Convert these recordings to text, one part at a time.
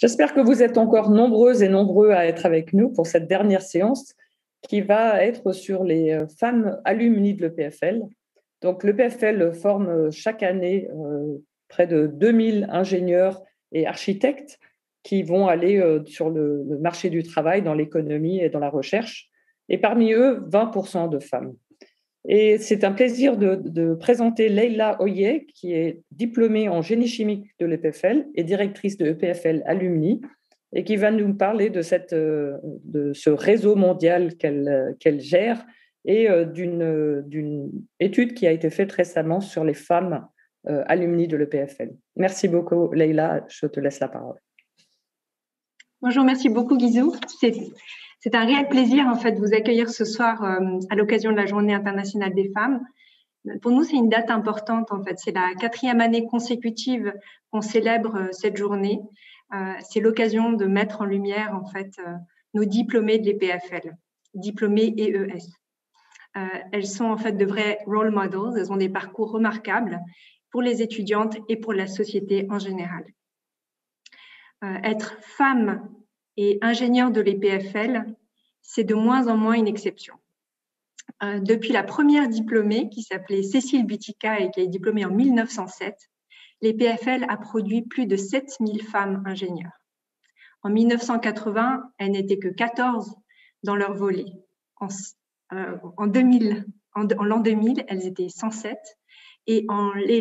J'espère que vous êtes encore nombreuses et nombreux à être avec nous pour cette dernière séance qui va être sur les femmes alumni de l'EPFL. Donc, l'EPFL forme chaque année près de 2000 ingénieurs et architectes qui vont aller sur le marché du travail, dans l'économie et dans la recherche. Et parmi eux, 20% de femmes. Et c'est un plaisir de présenter Leila Oye, qui est diplômée en génie chimique de l'EPFL et directrice de l'EPFL Alumni, et qui va nous parler de ce réseau mondial qu'elle gère et d'une étude qui a été faite récemment sur les femmes alumni de l'EPFL. Merci beaucoup, Leila. Je te laisse la parole. Bonjour, merci beaucoup, Guizou. C'est un réel plaisir, en fait, de vous accueillir ce soir à l'occasion de la Journée internationale des femmes. Pour nous, c'est une date importante, en fait. C'est la 4e année consécutive qu'on célèbre cette journée. C'est l'occasion de mettre en lumière, en fait, nos diplômés de l'EPFL, diplômés EES. Elles sont, en fait, de vrais role models. Elles ont des parcours remarquables pour les étudiantes et pour la société en général. Être femme et ingénieure de l'EPFL, c'est de moins en moins une exception. Depuis la première diplômée, qui s'appelait Cécile Butica et qui est diplômée en 1907, l'EPFL a produit plus de 7000 femmes ingénieures. En 1980, elles n'étaient que 14 dans leur volet. En l'an 2000, elles étaient 107 et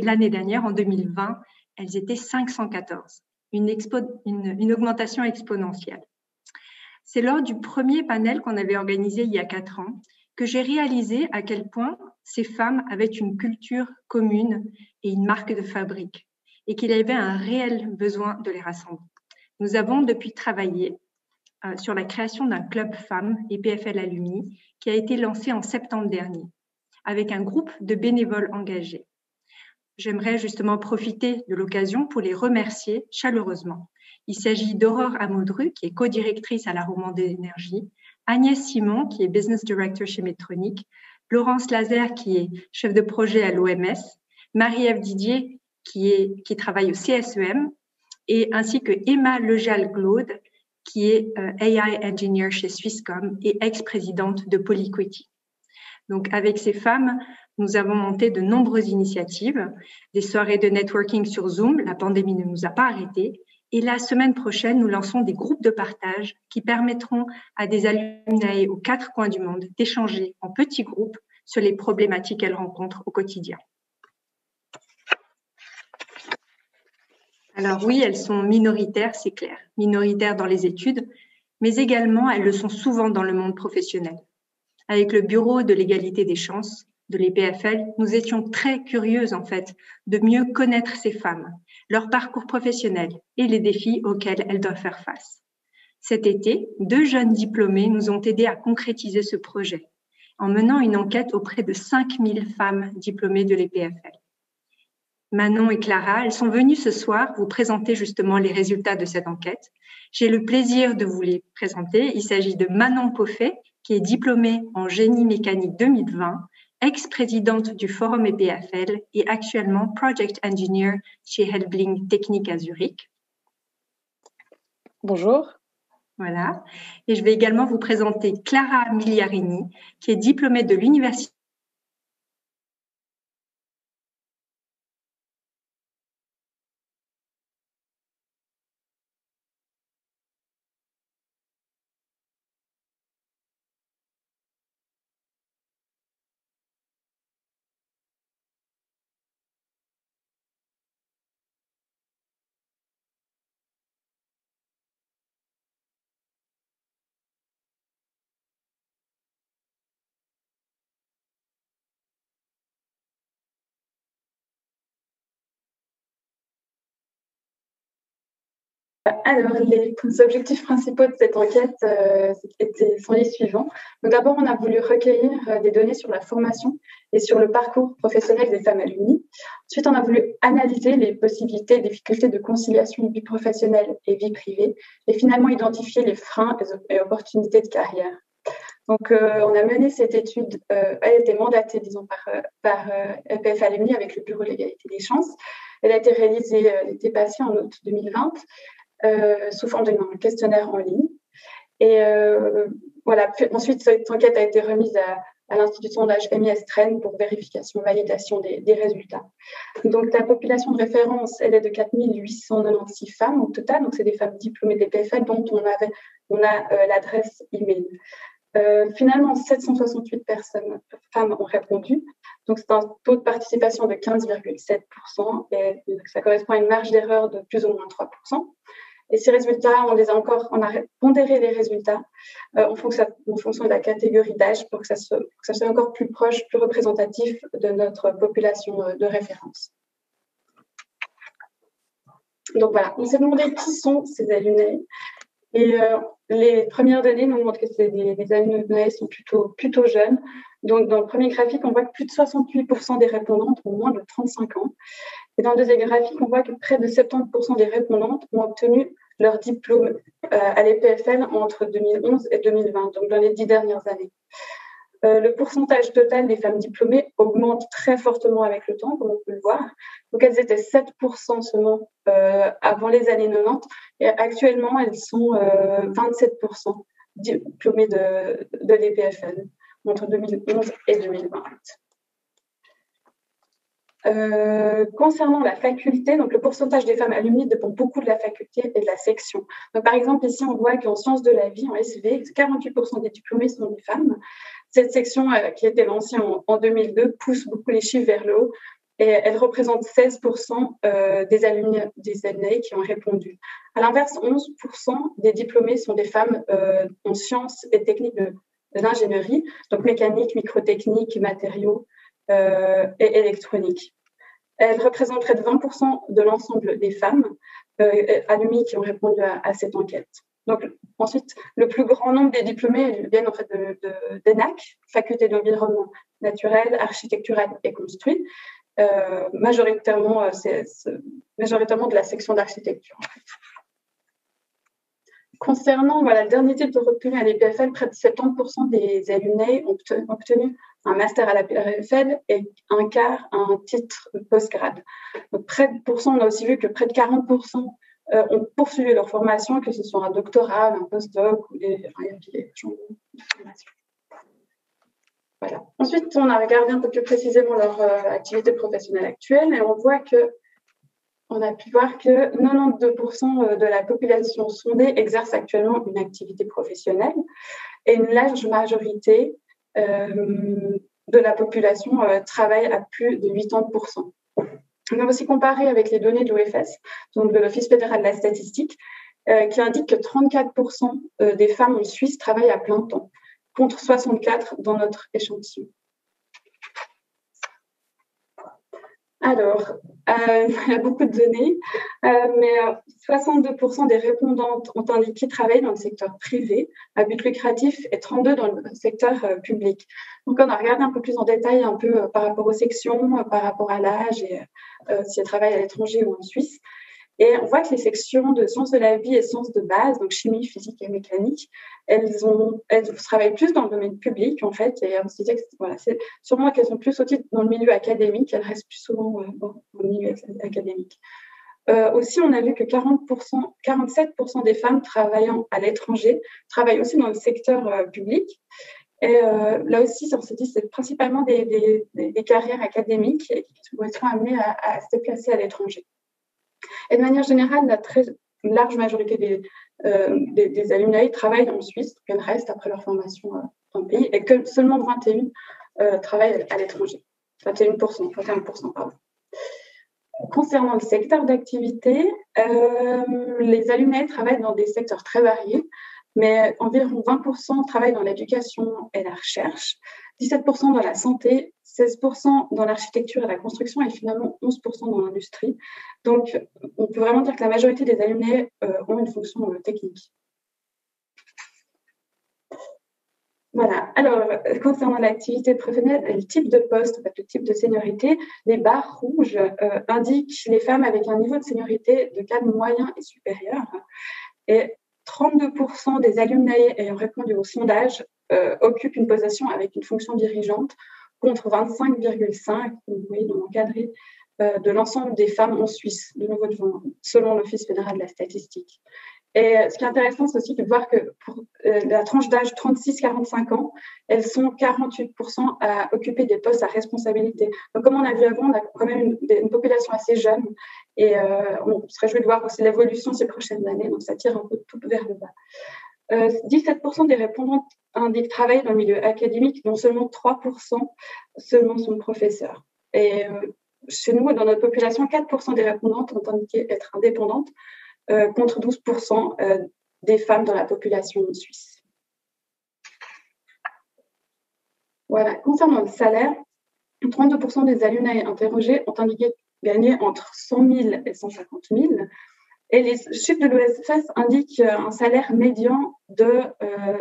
l'année dernière, en 2020, elles étaient 514. Une augmentation exponentielle. C'est lors du premier panel qu'on avait organisé il y a 4 ans que j'ai réalisé à quel point ces femmes avaient une culture commune et une marque de fabrique et qu'il y avait un réel besoin de les rassembler. Nous avons depuis travaillé sur la création d'un club femmes EPFL Alumni qui a été lancé en septembre dernier avec un groupe de bénévoles engagés. J'aimerais justement profiter de l'occasion pour les remercier chaleureusement. Il s'agit d'Aurore Amodru, qui est co-directrice à la Romande d'énergie, Agnès Simon, qui est Business Director chez Medtronic, Laurence Lazer, qui est chef de projet à l'OMS, Marie-Ève Didier, qui travaille au CSEM, et ainsi que Emma Lejal-Glaude, qui est AI Engineer chez Swisscom et ex-présidente de Polyquity. Donc, avec ces femmes, nous avons monté de nombreuses initiatives, des soirées de networking sur Zoom, la pandémie ne nous a pas arrêtés, et la semaine prochaine, nous lançons des groupes de partage qui permettront à des alumni aux 4 coins du monde d'échanger en petits groupes sur les problématiques qu'elles rencontrent au quotidien. Alors oui, elles sont minoritaires, c'est clair, minoritaires dans les études, mais également elles le sont souvent dans le monde professionnel. Avec le Bureau de l'égalité des chances de l'EPFL, nous étions très curieuses en fait de mieux connaître ces femmes, leur parcours professionnel et les défis auxquels elles doivent faire face. Cet été, 2 jeunes diplômés nous ont aidés à concrétiser ce projet en menant une enquête auprès de 5000 femmes diplômées de l'EPFL. Manon et Clara, elles sont venues ce soir vous présenter justement les résultats de cette enquête. J'ai le plaisir de vous les présenter. Il s'agit de Manon Poffet, qui est diplômée en génie mécanique 2020, ex-présidente du Forum EPFL et actuellement Project Engineer chez Helbling Technique à Zurich. Bonjour. Voilà. Et je vais également vous présenter Clara Migliarini, qui est diplômée de l'Université Alors, les objectifs principaux de cette enquête sont les suivants. Donc, d'abord, on a voulu recueillir des données sur la formation et sur le parcours professionnel des femmes alumnies. Ensuite, on a voulu analyser les possibilités et difficultés de conciliation vie professionnelle et vie privée et finalement identifier les freins et opportunités de carrière. Donc, on a mené cette étude, elle a été mandatée, disons, par EPF Alumni avec le Bureau de l'égalité des chances. Elle a été réalisée l'été passé, en août 2020. sous forme d'un questionnaire en ligne. Et voilà. Ensuite, cette enquête a été remise à l'Institut de sondage MIS-TREN pour vérification, validation des résultats. Donc, la population de référence, elle est de 4 896 femmes au total. Donc, c'est des femmes diplômées des PFL dont on a l'adresse email. Finalement, 768 femmes ont répondu. Donc, c'est un taux de participation de 15,7%. Et ça correspond à une marge d'erreur de plus ou moins 3%. Et ces résultats, on a pondéré les résultats en fonction de la catégorie d'âge pour que ça soit encore plus proche, plus représentatif de notre population de référence. Donc voilà, on s'est demandé qui sont ces alumnés. Et les premières données nous montrent que les alumnés sont plutôt jeunes. Donc dans le premier graphique, on voit que plus de 68% des répondantes ont moins de 35 ans. Et dans le deuxième graphique, on voit que près de 70% des répondantes ont obtenu leur diplôme à l'EPFL entre 2011 et 2020, donc dans les 10 dernières années. Le pourcentage total des femmes diplômées augmente très fortement avec le temps, comme on peut le voir. Donc, elles étaient 7% seulement avant les années 90, et actuellement, elles sont 27% diplômées de l'EPFL entre 2011 et 2020. Concernant la faculté, donc le pourcentage des femmes alumni dépend beaucoup de la faculté et de la section. Donc, par exemple, ici, on voit qu'en sciences de la vie, en SV, 48% des diplômés sont des femmes. Cette section, qui a été lancée en 2002, pousse beaucoup les chiffres vers le haut et elle représente 16% des alumni qui ont répondu. À l'inverse, 11% des diplômés sont des femmes en sciences et techniques de l'ingénierie, donc mécanique, microtechnique, matériaux, et électronique. Elle représente près de 20% de l'ensemble des femmes alumni qui ont répondu à cette enquête. Donc, ensuite, le plus grand nombre des diplômés viennent en fait d'ENAC, faculté d'environnement naturel, architectural et construit, majoritairement de la section d'architecture. En fait. Concernant le dernier titre retenu à l'EPFL, près de 70% des alumnés ont obtenu un master à l'EPFL et un quart un titre post-grade. Donc, on a aussi vu que près de 40% ont poursuivi leur formation, que ce soit un doctorat, un post-doc ou des formations. Voilà. Ensuite, on a regardé un peu plus précisément leur activité professionnelle actuelle et on a pu voir que 92% de la population sondée exerce actuellement une activité professionnelle et une large majorité de la population travaille à plus de 80%. On a aussi comparé avec les données de l'OFS, donc de l'Office fédéral de la statistique, qui indique que 34% des femmes en Suisse travaillent à plein temps, contre 64% dans notre échantillon. Alors, il y a beaucoup de données, mais 62% des répondantes ont indiqué qu'ils travaillent dans le secteur privé à but lucratif et 32% dans le secteur public. Donc, on a regardé un peu plus en détail un peu par rapport aux sections, par rapport à l'âge et si elles travaillent à l'étranger ou en Suisse. Et on voit que les sections de sciences de la vie et sciences de base, donc chimie, physique et mécanique, elles travaillent plus dans le domaine public, en fait. Et on se disait que c'est sûrement qu'elles sont plus aussi dans le milieu académique, elles restent plus souvent dans le milieu académique. Aussi, on a vu que 47% des femmes travaillant à l'étranger travaillent aussi dans le secteur public. Et là aussi, on s'est dit que c'est principalement des carrières académiques qui sont amenées à se déplacer à l'étranger. Et de manière générale, la très large majorité des alumni travaillent en Suisse, donc elles restent après leur formation dans le pays, et que seulement 21% travaillent à l'étranger. 21%, pardon. Concernant le secteur d'activité, les alumni travaillent dans des secteurs très variés, mais environ 20% travaillent dans l'éducation et la recherche, 17% dans la santé, 16% dans l'architecture et la construction et finalement 11% dans l'industrie. Donc, on peut vraiment dire que la majorité des alumni ont une fonction technique. Voilà. Alors, concernant l'activité professionnelle et le type de poste, en fait, le type de seniorité, les barres rouges indiquent les femmes avec un niveau de seniorité de cadre moyen et supérieur. Et 32% des alumni ayant répondu au sondage occupent une position avec une fonction dirigeante contre 25,5%, vous voyez, dans l'encadré, de l'ensemble des femmes en Suisse, de nouveau selon l'Office fédéral de la statistique. Et ce qui est intéressant, c'est aussi de voir que pour la tranche d'âge 36-45 ans, elles sont 48% à occuper des postes à responsabilité. Donc, comme on a vu avant, on a quand même une population assez jeune et on se réjouit de voir aussi l'évolution ces prochaines années. Donc, ça tire un peu tout vers le bas. 17% des répondantes indiquent travailler dans le milieu académique, dont seulement 3% seulement sont professeurs. Et chez nous, dans notre population, 4% des répondantes ont indiqué être indépendantes, contre 12% des femmes dans la population suisse. Voilà. Concernant le salaire, 32% des alumni interrogés ont indiqué gagner entre 100 000 et 150 000. Et les chiffres de l'OFS indiquent un salaire médian de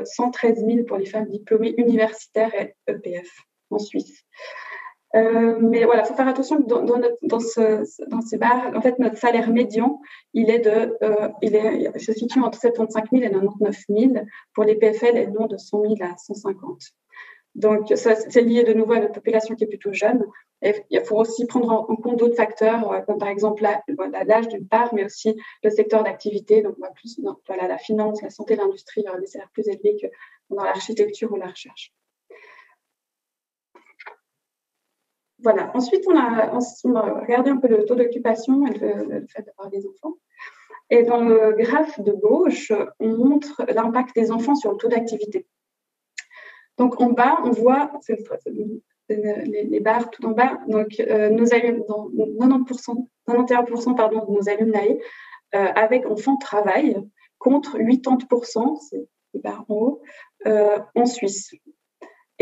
113 000 pour les femmes diplômées universitaires et EPF en Suisse. Mais voilà, il faut faire attention que dans ces barres, en fait, notre salaire médian, il se situe entre 75 000 et 99 000 pour les PFL et non de 100 000 à 150. Donc, ça, c'est lié de nouveau à notre population qui est plutôt jeune. Et il faut aussi prendre en compte d'autres facteurs, comme par exemple l'âge d'une part, mais aussi le secteur d'activité. Donc, la finance, la santé, l'industrie, il y aura des salaires plus élevés que dans l'architecture ou la recherche. Voilà. Ensuite, on a regardé un peu le taux d'occupation et le fait d'avoir des enfants. Et dans le graphe de gauche, on montre l'impact des enfants sur le taux d'activité. Donc, en bas, on voit les barres tout en bas. Donc, 91% de nos alumni avec enfants travaillent contre 80%, c'est les barres en haut, en Suisse.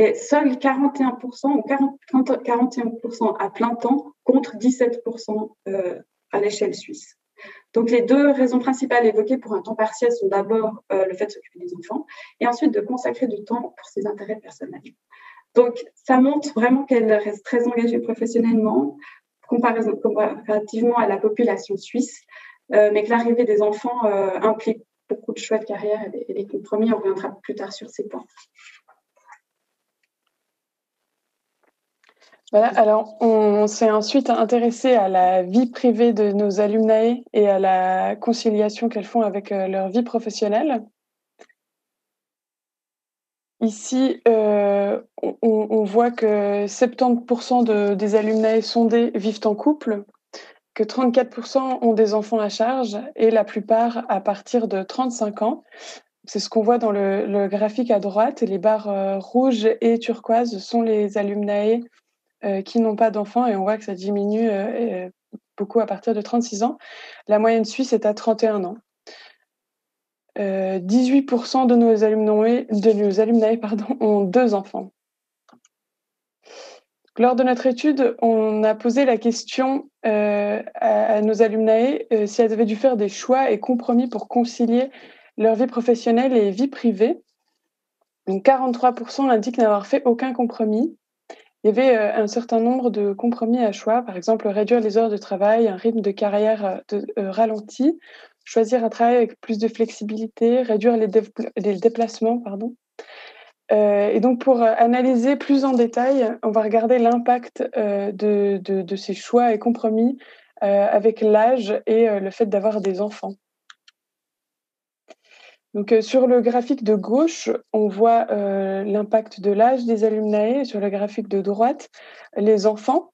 Et seuls 41% ou 41% à plein temps contre 17% à l'échelle suisse. Donc, les deux raisons principales évoquées pour un temps partiel sont d'abord le fait de s'occuper des enfants et ensuite de consacrer du temps pour ses intérêts personnels. Donc, ça montre vraiment qu'elle reste très engagée professionnellement comparativement à la population suisse, mais que l'arrivée des enfants implique beaucoup de choix de carrière et des compromis. On reviendra plus tard sur ces points. Voilà, alors on s'est ensuite intéressé à la vie privée de nos alumni et à la conciliation qu'elles font avec leur vie professionnelle. Ici, on voit que 70% des alumni sondés vivent en couple, que 34% ont des enfants à charge et la plupart à partir de 35 ans. C'est ce qu'on voit dans le graphique à droite. Les barres rouges et turquoises sont les alumni qui n'ont pas d'enfants et on voit que ça diminue beaucoup à partir de 36 ans. La moyenne suisse est à 31 ans. 18% de nos alumni ont 2 enfants. Lors de notre étude, on a posé la question à nos alumni si elles avaient dû faire des choix et compromis pour concilier leur vie professionnelle et vie privée. Donc 43% indiquent n'avoir fait aucun compromis. Il y avait un certain nombre de compromis à choix, par exemple réduire les heures de travail, un rythme de carrière ralenti, choisir un travail avec plus de flexibilité, réduire les déplacements. Et donc pour analyser plus en détail, on va regarder l'impact de ces choix et compromis avec l'âge et le fait d'avoir des enfants. Donc, sur le graphique de gauche, on voit l'impact de l'âge des alumni. Sur le graphique de droite, les enfants.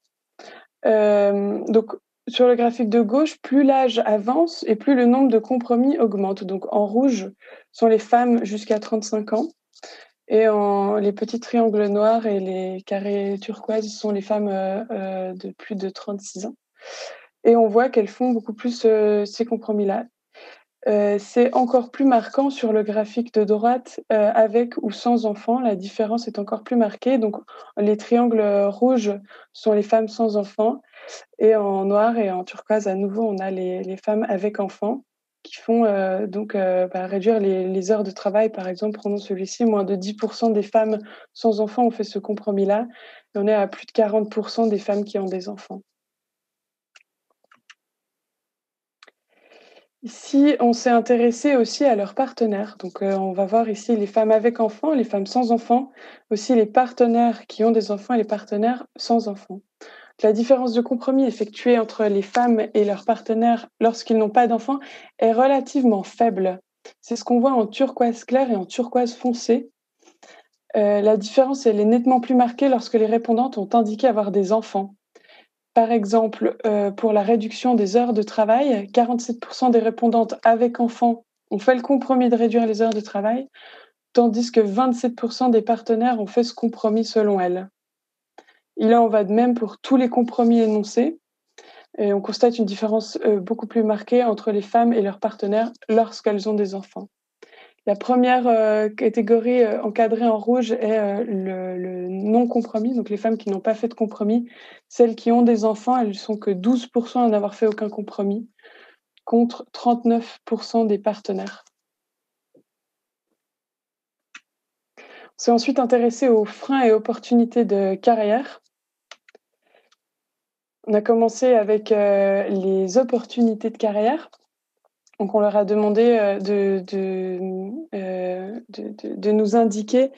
Donc, sur le graphique de gauche, plus l'âge avance et plus le nombre de compromis augmente. Donc, en rouge sont les femmes jusqu'à 35 ans. Et les petits triangles noirs et les carrés turquoises sont les femmes de plus de 36 ans. Et on voit qu'elles font beaucoup plus ces compromis-là. C'est encore plus marquant sur le graphique de droite, avec ou sans enfants. La différence est encore plus marquée. Donc, les triangles rouges sont les femmes sans enfants. Et en noir et en turquoise, à nouveau, on a les femmes avec enfants qui font réduire les heures de travail. Par exemple, prenons celui-ci, moins de 10% des femmes sans enfants ont fait ce compromis-là. Et on est à plus de 40% des femmes qui ont des enfants. Ici, on s'est intéressé aussi à leurs partenaires. Donc, on va voir ici les femmes avec enfants, les femmes sans enfants, aussi les partenaires qui ont des enfants et les partenaires sans enfants. La différence de compromis effectuée entre les femmes et leurs partenaires lorsqu'ils n'ont pas d'enfants est relativement faible. C'est ce qu'on voit en turquoise clair et en turquoise foncé. La différence, elle est nettement plus marquée lorsque les répondantes ont indiqué avoir des enfants. Par exemple, pour la réduction des heures de travail, 47% des répondantes avec enfants ont fait le compromis de réduire les heures de travail, tandis que 27% des partenaires ont fait ce compromis selon elles. Il en va de même pour tous les compromis énoncés. Et on constate une différence beaucoup plus marquée entre les femmes et leurs partenaires lorsqu'elles ont des enfants. La première catégorie encadrée en rouge est le non-compromis, donc les femmes qui n'ont pas fait de compromis. Celles qui ont des enfants, elles ne sont que 12% à n'avoir fait aucun compromis, contre 39% des partenaires. On s'est ensuite intéressé aux freins et opportunités de carrière. On a commencé avec les opportunités de carrière. Donc, on leur a demandé de nous indiquer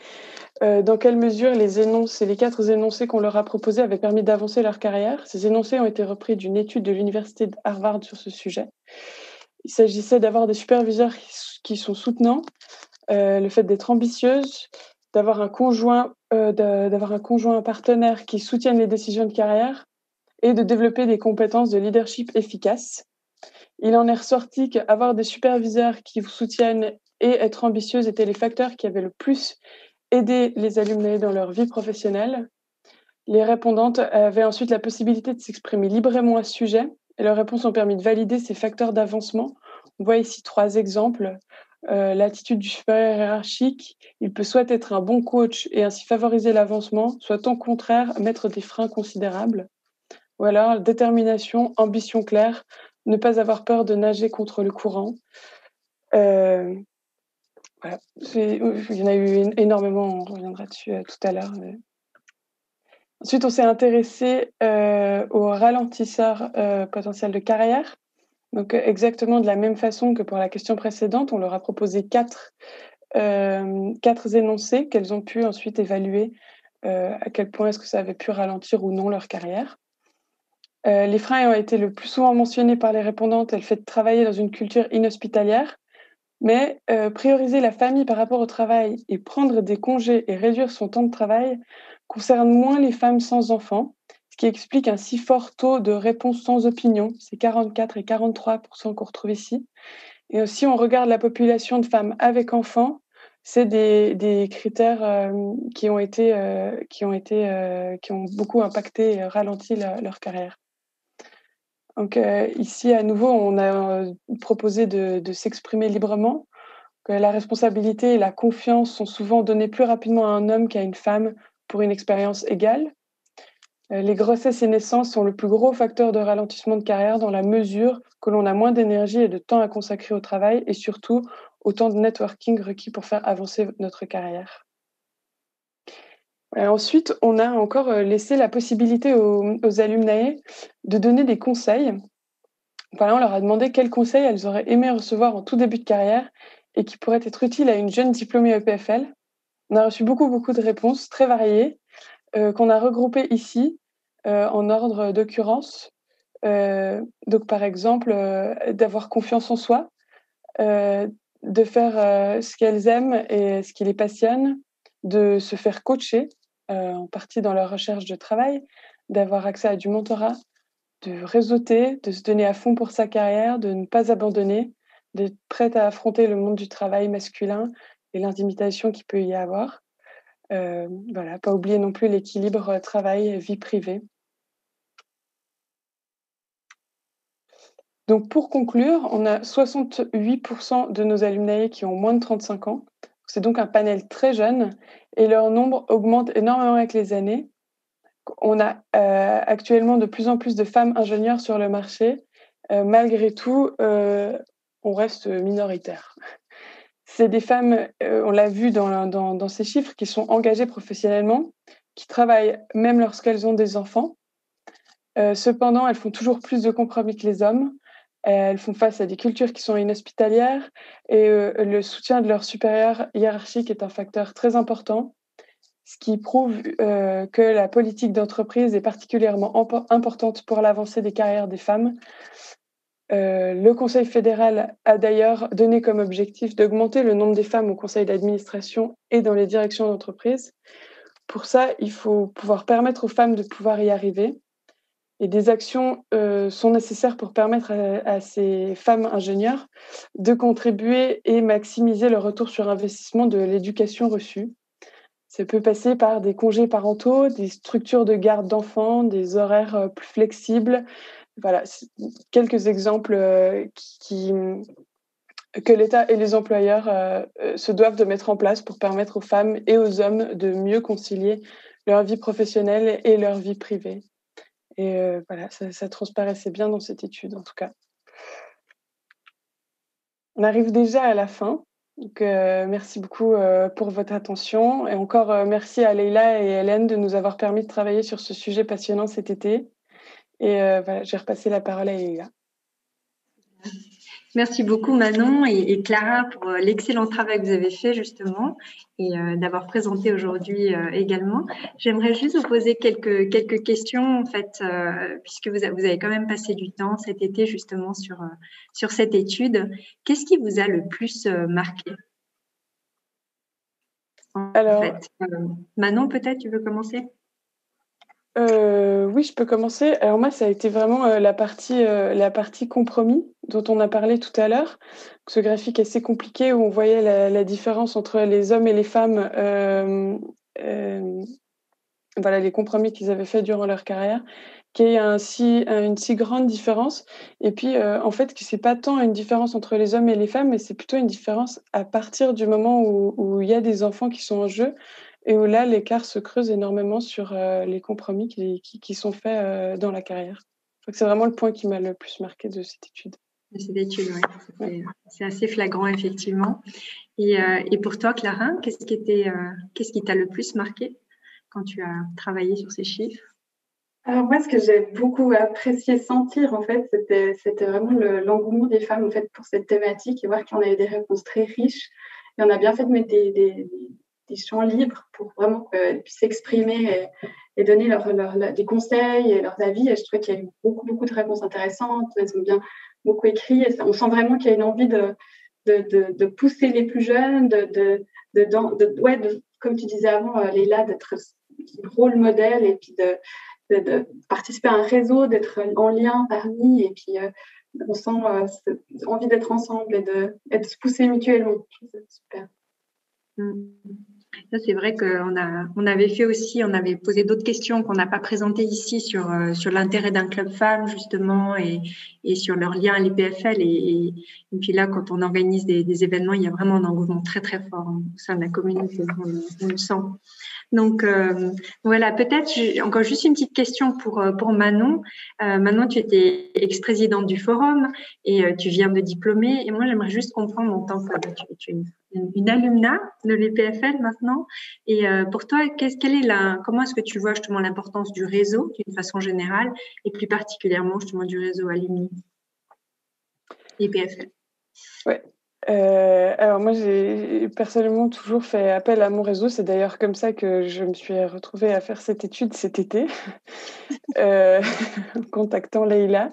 dans quelle mesure les 4 énoncés qu'on leur a proposés avaient permis d'avancer leur carrière. Ces énoncés ont été repris d'une étude de l'Université de Harvard sur ce sujet. Il s'agissait d'avoir des superviseurs qui sont soutenants, le fait d'être ambitieuse, d'avoir un conjoint partenaire qui soutienne les décisions de carrière et de développer des compétences de leadership efficaces. Il en est ressorti qu'avoir des superviseurs qui vous soutiennent et être ambitieuse étaient les facteurs qui avaient le plus aidé les alumni dans leur vie professionnelle. Les répondantes avaient ensuite la possibilité de s'exprimer librement à ce sujet et leurs réponses ont permis de valider ces facteurs d'avancement. On voit ici 3 exemples. L'attitude du supérieur hiérarchique, il peut soit être un bon coach et ainsi favoriser l'avancement, soit au contraire mettre des freins considérables. Voilà, détermination, ambition claire, ne pas avoir peur de nager contre le courant. Voilà. Il y en a eu énormément, on reviendra dessus tout à l'heure. Ensuite, on s'est intéressé aux ralentisseurs potentiels de carrière. Donc, exactement de la même façon que pour la question précédente, on leur a proposé 4 énoncés qu'elles ont pu ensuite évaluer à quel point est-ce que ça avait pu ralentir ou non leur carrière. Les freins ont été le plus souvent mentionnés par les répondantes, le fait de travailler dans une culture inhospitalière, mais prioriser la famille par rapport au travail et prendre des congés et réduire son temps de travail concerne moins les femmes sans enfants, ce qui explique un si fort taux de réponse sans opinion, c'est 44 et 43% qu'on retrouve ici. Et aussi, on regarde la population de femmes avec enfants, c'est des critères qui ont beaucoup impacté et ralenti leur carrière. Donc ici, à nouveau, on a proposé de s'exprimer librement, que la responsabilité et la confiance sont souvent données plus rapidement à un homme qu'à une femme pour une expérience égale. Les grossesses et naissances sont le plus gros facteur de ralentissement de carrière dans la mesure que l'on a moins d'énergie et de temps à consacrer au travail et surtout autant de networking requis pour faire avancer notre carrière. Ensuite, on a encore laissé la possibilité aux alumnae de donner des conseils. Enfin, on leur a demandé quels conseils elles auraient aimé recevoir en tout début de carrière et qui pourraient être utiles à une jeune diplômée EPFL. On a reçu beaucoup de réponses très variées qu'on a regroupées ici en ordre d'occurrence. Donc, par exemple, d'avoir confiance en soi, de faire ce qu'elles aiment et ce qui les passionne, de se faire coacher, en partie dans leur recherche de travail, d'avoir accès à du mentorat, de réseauter, de se donner à fond pour sa carrière, de ne pas abandonner, d'être prête à affronter le monde du travail masculin et l'intimidation qu'il peut y avoir. Voilà, pas oublier non plus l'équilibre travail-vie privée. Donc pour conclure, on a 68% de nos alumni qui ont moins de 35 ans. C'est donc un panel très jeune et leur nombre augmente énormément avec les années. On a actuellement de plus en plus de femmes ingénieures sur le marché. Malgré tout, on reste minoritaire. C'est des femmes, on l'a vu dans ces chiffres, qui sont engagées professionnellement, qui travaillent même lorsqu'elles ont des enfants. Cependant, elles font toujours plus de compromis que les hommes. Elles font face à des cultures qui sont inhospitalières et le soutien de leur supérieur hiérarchique est un facteur très important. ce qui prouve que la politique d'entreprise est particulièrement importante pour l'avancée des carrières des femmes. Le Conseil fédéral a d'ailleurs donné comme objectif d'augmenter le nombre des femmes au conseil d'administration et dans les directions d'entreprise. Pour ça, il faut pouvoir permettre aux femmes de pouvoir y arriver. Et des actions sont nécessaires pour permettre à ces femmes ingénieures de contribuer et maximiser le retour sur investissement de l'éducation reçue. Ça peut passer par des congés parentaux, des structures de garde d'enfants, des horaires plus flexibles. Voilà, quelques exemples que l'État et les employeurs se doivent de mettre en place pour permettre aux femmes et aux hommes de mieux concilier leur vie professionnelle et leur vie privée. Et voilà, ça transparaissait bien dans cette étude, en tout cas. On arrive déjà à la fin. Donc, merci beaucoup pour votre attention. Et encore merci à Leïla et Hélène de nous avoir permis de travailler sur ce sujet passionnant cet été. Et voilà, j'ai repassé la parole à Leïla. Merci beaucoup Manon et Clara pour l'excellent travail que vous avez fait justement et d'avoir présenté aujourd'hui également. J'aimerais juste vous poser quelques questions en fait, puisque vous avez quand même passé du temps cet été justement sur cette étude. Qu'est-ce qui vous a le plus marqué en fait, Manon, peut-être tu veux commencer? Oui, je peux commencer. Alors moi, ça a été vraiment la partie compromis dont on a parlé tout à l'heure. Ce graphique assez compliqué où on voyait la différence entre les hommes et les femmes, voilà, les compromis qu'ils avaient faits durant leur carrière, qu'il y a une si grande différence. Et puis, en fait, que c'est pas tant une différence entre les hommes et les femmes, mais c'est plutôt une différence à partir du moment où il y a des enfants qui sont en jeu. Et où là, l'écart se creuse énormément sur les compromis qui sont faits dans la carrière. Donc, c'est vraiment le point qui m'a le plus marqué de cette étude. De cette étude, oui. C'est assez flagrant, effectivement. Et pour toi, Clara, qu'est-ce qui t'a le plus marqué quand tu as travaillé sur ces chiffres? Alors moi, ce que j'ai beaucoup apprécié sentir, en fait, c'était vraiment l'engouement des femmes en fait, pour cette thématique et voir qu'on avait des réponses très riches. Et on a bien fait de mettre des champs libres pour vraiment qu'elles puissent s'exprimer et donner des conseils et leurs avis. Et je trouve qu'il y a eu beaucoup de réponses intéressantes. Elles ont bien beaucoup écrit. Et on sent vraiment qu'il y a une envie de pousser les plus jeunes, comme tu disais avant, Leïla, d'être rôle modèle et puis de participer à un réseau, d'être en lien parmi. Et puis, on sent envie d'être ensemble et de se pousser mutuellement. C'est super. Ça, c'est vrai on avait fait aussi, on avait posé d'autres questions qu'on n'a pas présentées ici sur l'intérêt d'un club femme justement et sur leur lien à l'EPFL et puis là quand on organise des événements, il y a vraiment un engouement très très fort au sein de la communauté, on le sent. Donc voilà, peut-être encore juste une petite question pour Manon. Manon, tu étais ex-présidente du forum et tu viens de diplômer et moi j'aimerais juste comprendre en tant que tu es une alumna de l'EPFL maintenant. Et pour toi, comment est-ce que tu vois justement l'importance du réseau d'une façon générale et plus particulièrement justement du réseau alumni EPFL? Ouais. Alors moi, j'ai personnellement toujours fait appel à mon réseau. C'est d'ailleurs comme ça que je me suis retrouvée à faire cette étude cet été, en contactant Leïla.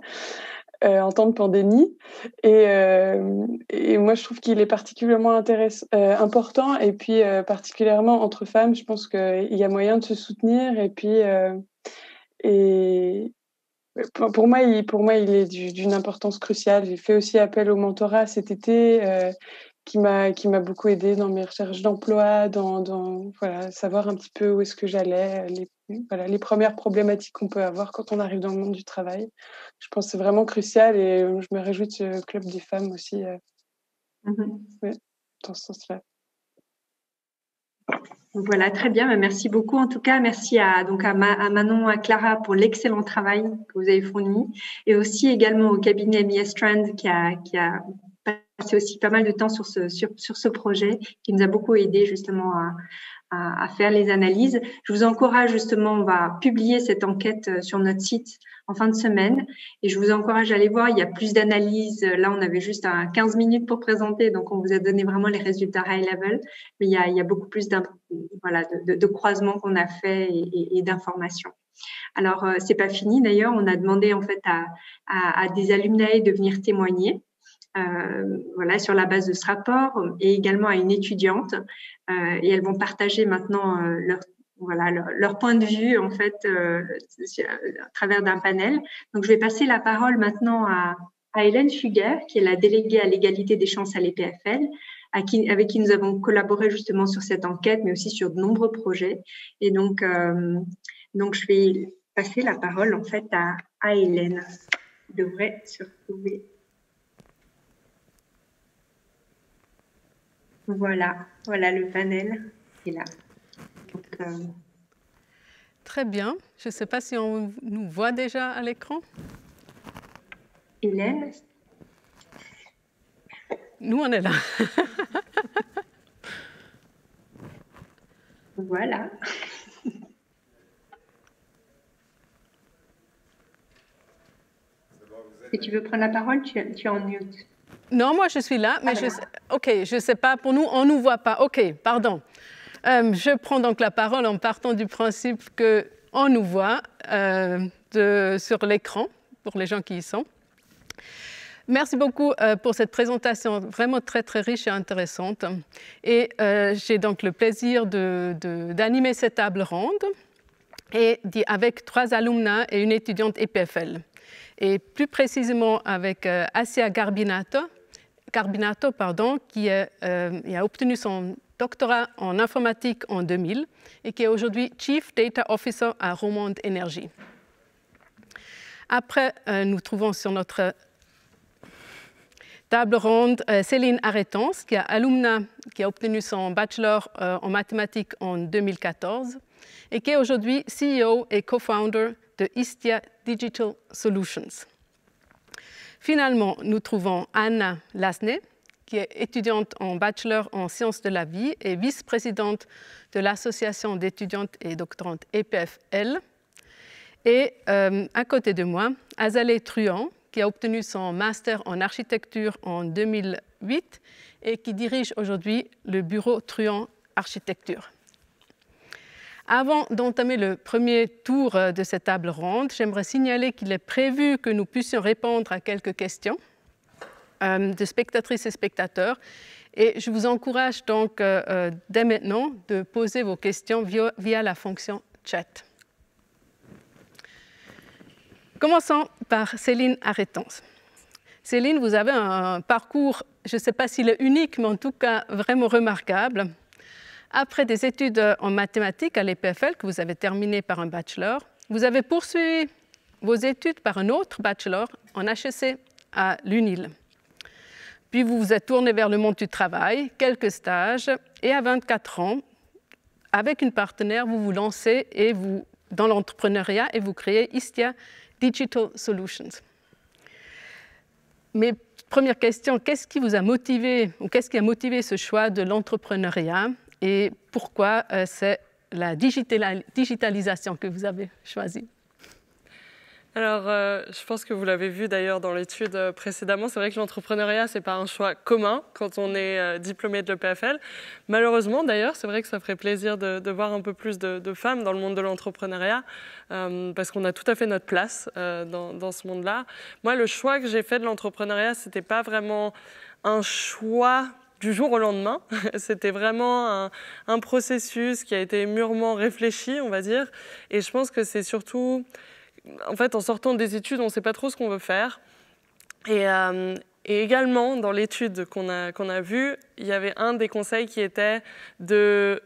En temps de pandémie. Et moi, je trouve qu'il est particulièrement important. Et puis, particulièrement entre femmes, je pense qu'il y a moyen de se soutenir. Et puis, pour moi, il est d'une importance cruciale. J'ai fait aussi appel au mentorat cet été, qui m'a beaucoup aidée dans mes recherches d'emploi, dans voilà, savoir un petit peu où est-ce que j'allais, les premières problématiques qu'on peut avoir quand on arrive dans le monde du travail. Je pense que c'est vraiment crucial et je me réjouis de ce club des femmes aussi dans ce sens-là. Voilà, très bien. Merci beaucoup. En tout cas, merci à Manon, à Clara pour l'excellent travail que vous avez fourni et aussi également au cabinet Mia Strand qui a passé aussi pas mal de temps sur ce projet qui nous a beaucoup aidé justement à faire les analyses. Je vous encourage justement, on va publier cette enquête sur notre site en fin de semaine et je vous encourage à aller voir, il y a plus d'analyses. Là, on avait juste 15 minutes pour présenter, donc on vous a donné vraiment les résultats high level, mais il y a beaucoup plus de croisements qu'on a fait et d'informations. Alors, c'est pas fini d'ailleurs, on a demandé en fait à des alumni de venir témoigner. Sur la base de ce rapport et également à une étudiante et elles vont partager maintenant leur point de vue en fait à travers d'un panel. Donc je vais passer la parole maintenant à Hélène Fugger qui est la déléguée à l'égalité des chances à l'EPFL avec qui nous avons collaboré justement sur cette enquête mais aussi sur de nombreux projets et donc je vais passer la parole en fait à Hélène. Elle devrait se retrouver. Voilà le panel est là. Donc, Très bien. Je ne sais pas si on nous voit déjà à l'écran. Hélène. Nous, on est là. Voilà. Si tu veux prendre la parole, tu es en mute. Non, moi je suis là, mais je ne sais pas, pour nous, on ne nous voit pas. OK, pardon. Je prends donc la parole en partant du principe qu'on nous voit sur l'écran, pour les gens qui y sont. Merci beaucoup pour cette présentation vraiment très, très riche et intéressante. Et j'ai donc le plaisir d'animer cette table ronde avec 3 alumnas et une étudiante EPFL. Et plus précisément avec Assia Garbinato, qui a obtenu son doctorat en informatique en 2000 et qui est aujourd'hui Chief Data Officer à Romande Energie. Après, nous trouvons sur notre table ronde Céline Arretans, qui a obtenu son bachelor en mathématiques en 2014 et qui est aujourd'hui CEO et co-founder de Istia Digital Solutions. Finalement, nous trouvons Anna Lasne, qui est étudiante en bachelor en sciences de la vie et vice-présidente de l'association d'étudiantes et doctorantes EPFL. Et à côté de moi, Azalée Truand, qui a obtenu son master en architecture en 2008 et qui dirige aujourd'hui le bureau Truand Architecture. Avant d'entamer le premier tour de cette table ronde, j'aimerais signaler qu'il est prévu que nous puissions répondre à quelques questions de spectatrices et spectateurs. Et je vous encourage donc dès maintenant de poser vos questions via la fonction chat. Commençons par Céline Arretans. Céline, vous avez un parcours, je ne sais pas s'il est unique, mais en tout cas vraiment remarquable. Après des études en mathématiques à l'EPFL, que vous avez terminé par un bachelor, vous avez poursuivi vos études par un autre bachelor en HEC à l'UNIL. Puis vous vous êtes tourné vers le monde du travail, quelques stages, et à 24 ans, avec une partenaire, vous vous lancez dans l'entrepreneuriat et vous créez Istia Digital Solutions. Mais première question, qu'est-ce qui vous a motivé ou qu'est-ce qui a motivé ce choix de l'entrepreneuriat et pourquoi c'est la digitalisation que vous avez choisie? Alors, je pense que vous l'avez vu d'ailleurs dans l'étude précédemment, c'est vrai que l'entrepreneuriat, ce n'est pas un choix commun quand on est diplômé de l'EPFL. Malheureusement, d'ailleurs, c'est vrai que ça ferait plaisir de voir un peu plus de femmes dans le monde de l'entrepreneuriat, parce qu'on a tout à fait notre place dans ce monde-là. Moi, le choix que j'ai fait de l'entrepreneuriat, ce n'était pas vraiment un choix du jour au lendemain. C'était vraiment un processus qui a été mûrement réfléchi, on va dire. Et je pense que c'est surtout... En fait, en sortant des études, on ne sait pas trop ce qu'on veut faire. Et également, dans l'étude qu'on a vue, il y avait un des conseils qui était de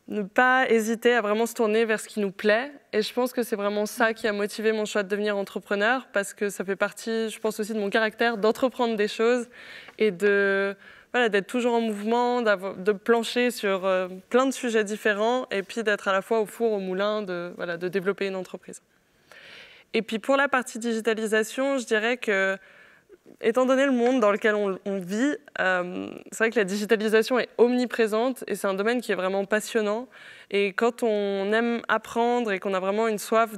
ne pas hésiter à vraiment se tourner vers ce qui nous plaît. Et je pense que c'est vraiment ça qui a motivé mon choix de devenir entrepreneur, parce que ça fait partie, je pense aussi, de mon caractère d'entreprendre des choses et d'être toujours en mouvement, de plancher sur plein de sujets différents et puis d'être à la fois au four, au moulin, de développer une entreprise. Et puis pour la partie digitalisation, je dirais que étant donné le monde dans lequel on vit, c'est vrai que la digitalisation est omniprésente et c'est un domaine qui est vraiment passionnant. Et quand on aime apprendre et qu'on a vraiment une soif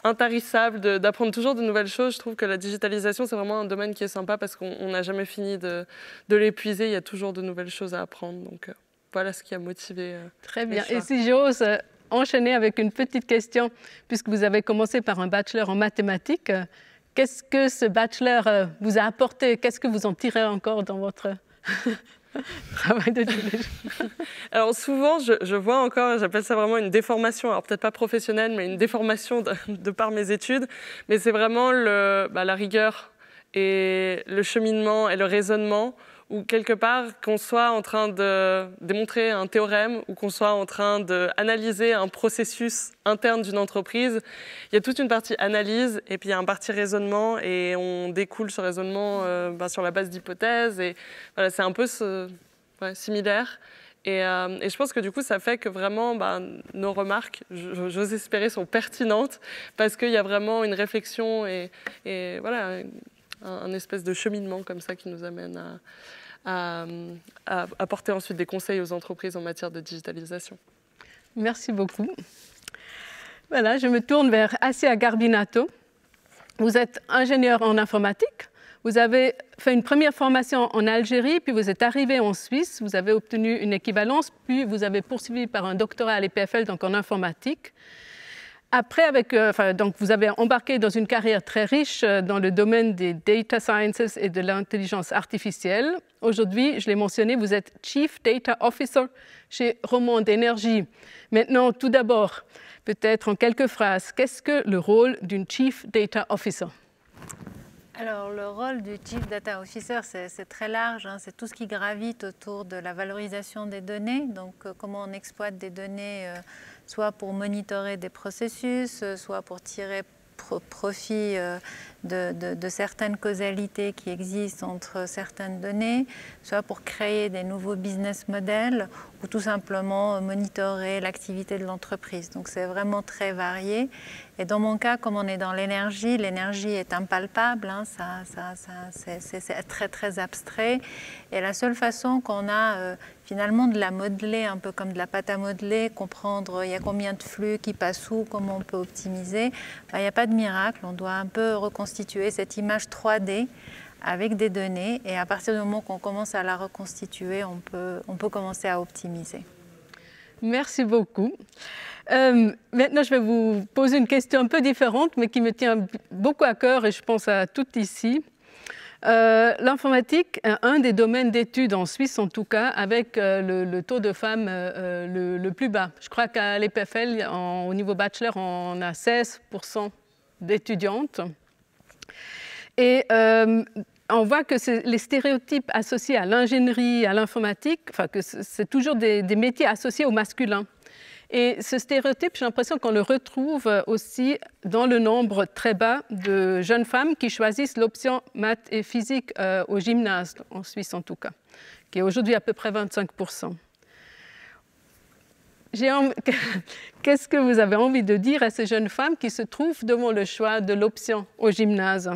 intarissable d'apprendre toujours de nouvelles choses, je trouve que la digitalisation, c'est vraiment un domaine qui est sympa parce qu'on n'a jamais fini de l'épuiser. Il y a toujours de nouvelles choses à apprendre. Donc voilà ce qui a motivé. Très bien. Et si j'ose enchaîner avec une petite question, puisque vous avez commencé par un bachelor en mathématiques, qu'est-ce que ce bachelor vous a apporté? Qu'est-ce que vous en tirez encore dans votre travail de tous les jours? Alors souvent, je vois encore, j'appelle ça vraiment une déformation, alors peut-être pas professionnelle, mais une déformation de par mes études, mais c'est vraiment la rigueur et le cheminement et le raisonnement, ou quelque part qu'on soit en train de démontrer un théorème ou qu'on soit en train d'analyser un processus interne d'une entreprise, il y a toute une partie analyse et puis il y a une partie raisonnement et on découle ce raisonnement sur la base d'hypothèses et voilà, c'est un peu similaire. Et je pense que du coup, ça fait que vraiment nos remarques, j'ose espérer, sont pertinentes parce qu'il y a vraiment une réflexion et voilà, un espèce de cheminement comme ça qui nous amène à apporter ensuite des conseils aux entreprises en matière de digitalisation. Merci beaucoup. Voilà, je me tourne vers Assia Garbinato. Vous êtes ingénieur en informatique. Vous avez fait une première formation en Algérie, puis vous êtes arrivé en Suisse. Vous avez obtenu une équivalence, puis vous avez poursuivi par un doctorat à l'EPFL, donc en informatique. Après, donc vous avez embarqué dans une carrière très riche dans le domaine des data sciences et de l'intelligence artificielle. Aujourd'hui, je l'ai mentionné, vous êtes Chief Data Officer chez Romande Énergie. Maintenant, tout d'abord, peut-être en quelques phrases, qu'est-ce que le rôle d'une Chief Data Officer? Alors, le rôle du Chief Data Officer, c'est très large, hein, c'est tout ce qui gravite autour de la valorisation des données, donc comment on exploite des données soit pour monitorer des processus, soit pour tirer profit de certaines causalités qui existent entre certaines données, soit pour créer des nouveaux business models ou tout simplement monitorer l'activité de l'entreprise. Donc c'est vraiment très varié. Et dans mon cas, comme on est dans l'énergie est impalpable, hein, c'est très très abstrait. Et la seule façon qu'on a finalement de la modeler, un peu comme de la pâte à modeler, comprendre il y a combien de flux qui passent où, comment on peut optimiser, il n'y a pas de miracle, on doit un peu reconstituer cette image 3D avec des données et à partir du moment qu'on commence à la reconstituer, on peut commencer à optimiser. Merci beaucoup. Maintenant, je vais vous poser une question un peu différente, mais qui me tient beaucoup à cœur et je pense à toutes ici. L'informatique est un des domaines d'études en Suisse, en tout cas, avec le taux de femmes le plus bas. Je crois qu'à l'EPFL, au niveau bachelor, on a 16% d'étudiantes. Et on voit que les stéréotypes associés à l'ingénierie, à l'informatique, enfin que c'est toujours des métiers associés au masculin. Et ce stéréotype, j'ai l'impression qu'on le retrouve aussi dans le nombre très bas de jeunes femmes qui choisissent l'option maths et physique au gymnase, en Suisse en tout cas, qui est aujourd'hui à peu près 25%. Qu'est-ce que vous avez envie de dire à ces jeunes femmes qui se trouvent devant le choix de l'option au gymnase?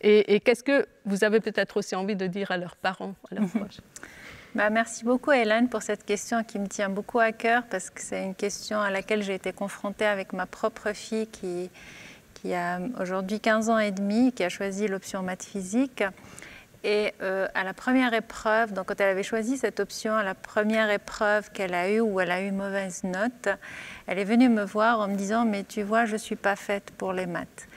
Et qu'est-ce que vous avez peut-être aussi envie de dire à leurs parents, à leurs proches? Merci beaucoup Hélène pour cette question qui me tient beaucoup à cœur parce que c'est une question à laquelle j'ai été confrontée avec ma propre fille qui a aujourd'hui 15 ans et demi, qui a choisi l'option maths physique. Et à la première épreuve, donc quand elle avait choisi cette option, à la première épreuve qu'elle a eue où elle a eu mauvaise note, elle est venue me voir en me disant « mais tu vois, je ne suis pas faite pour les maths ».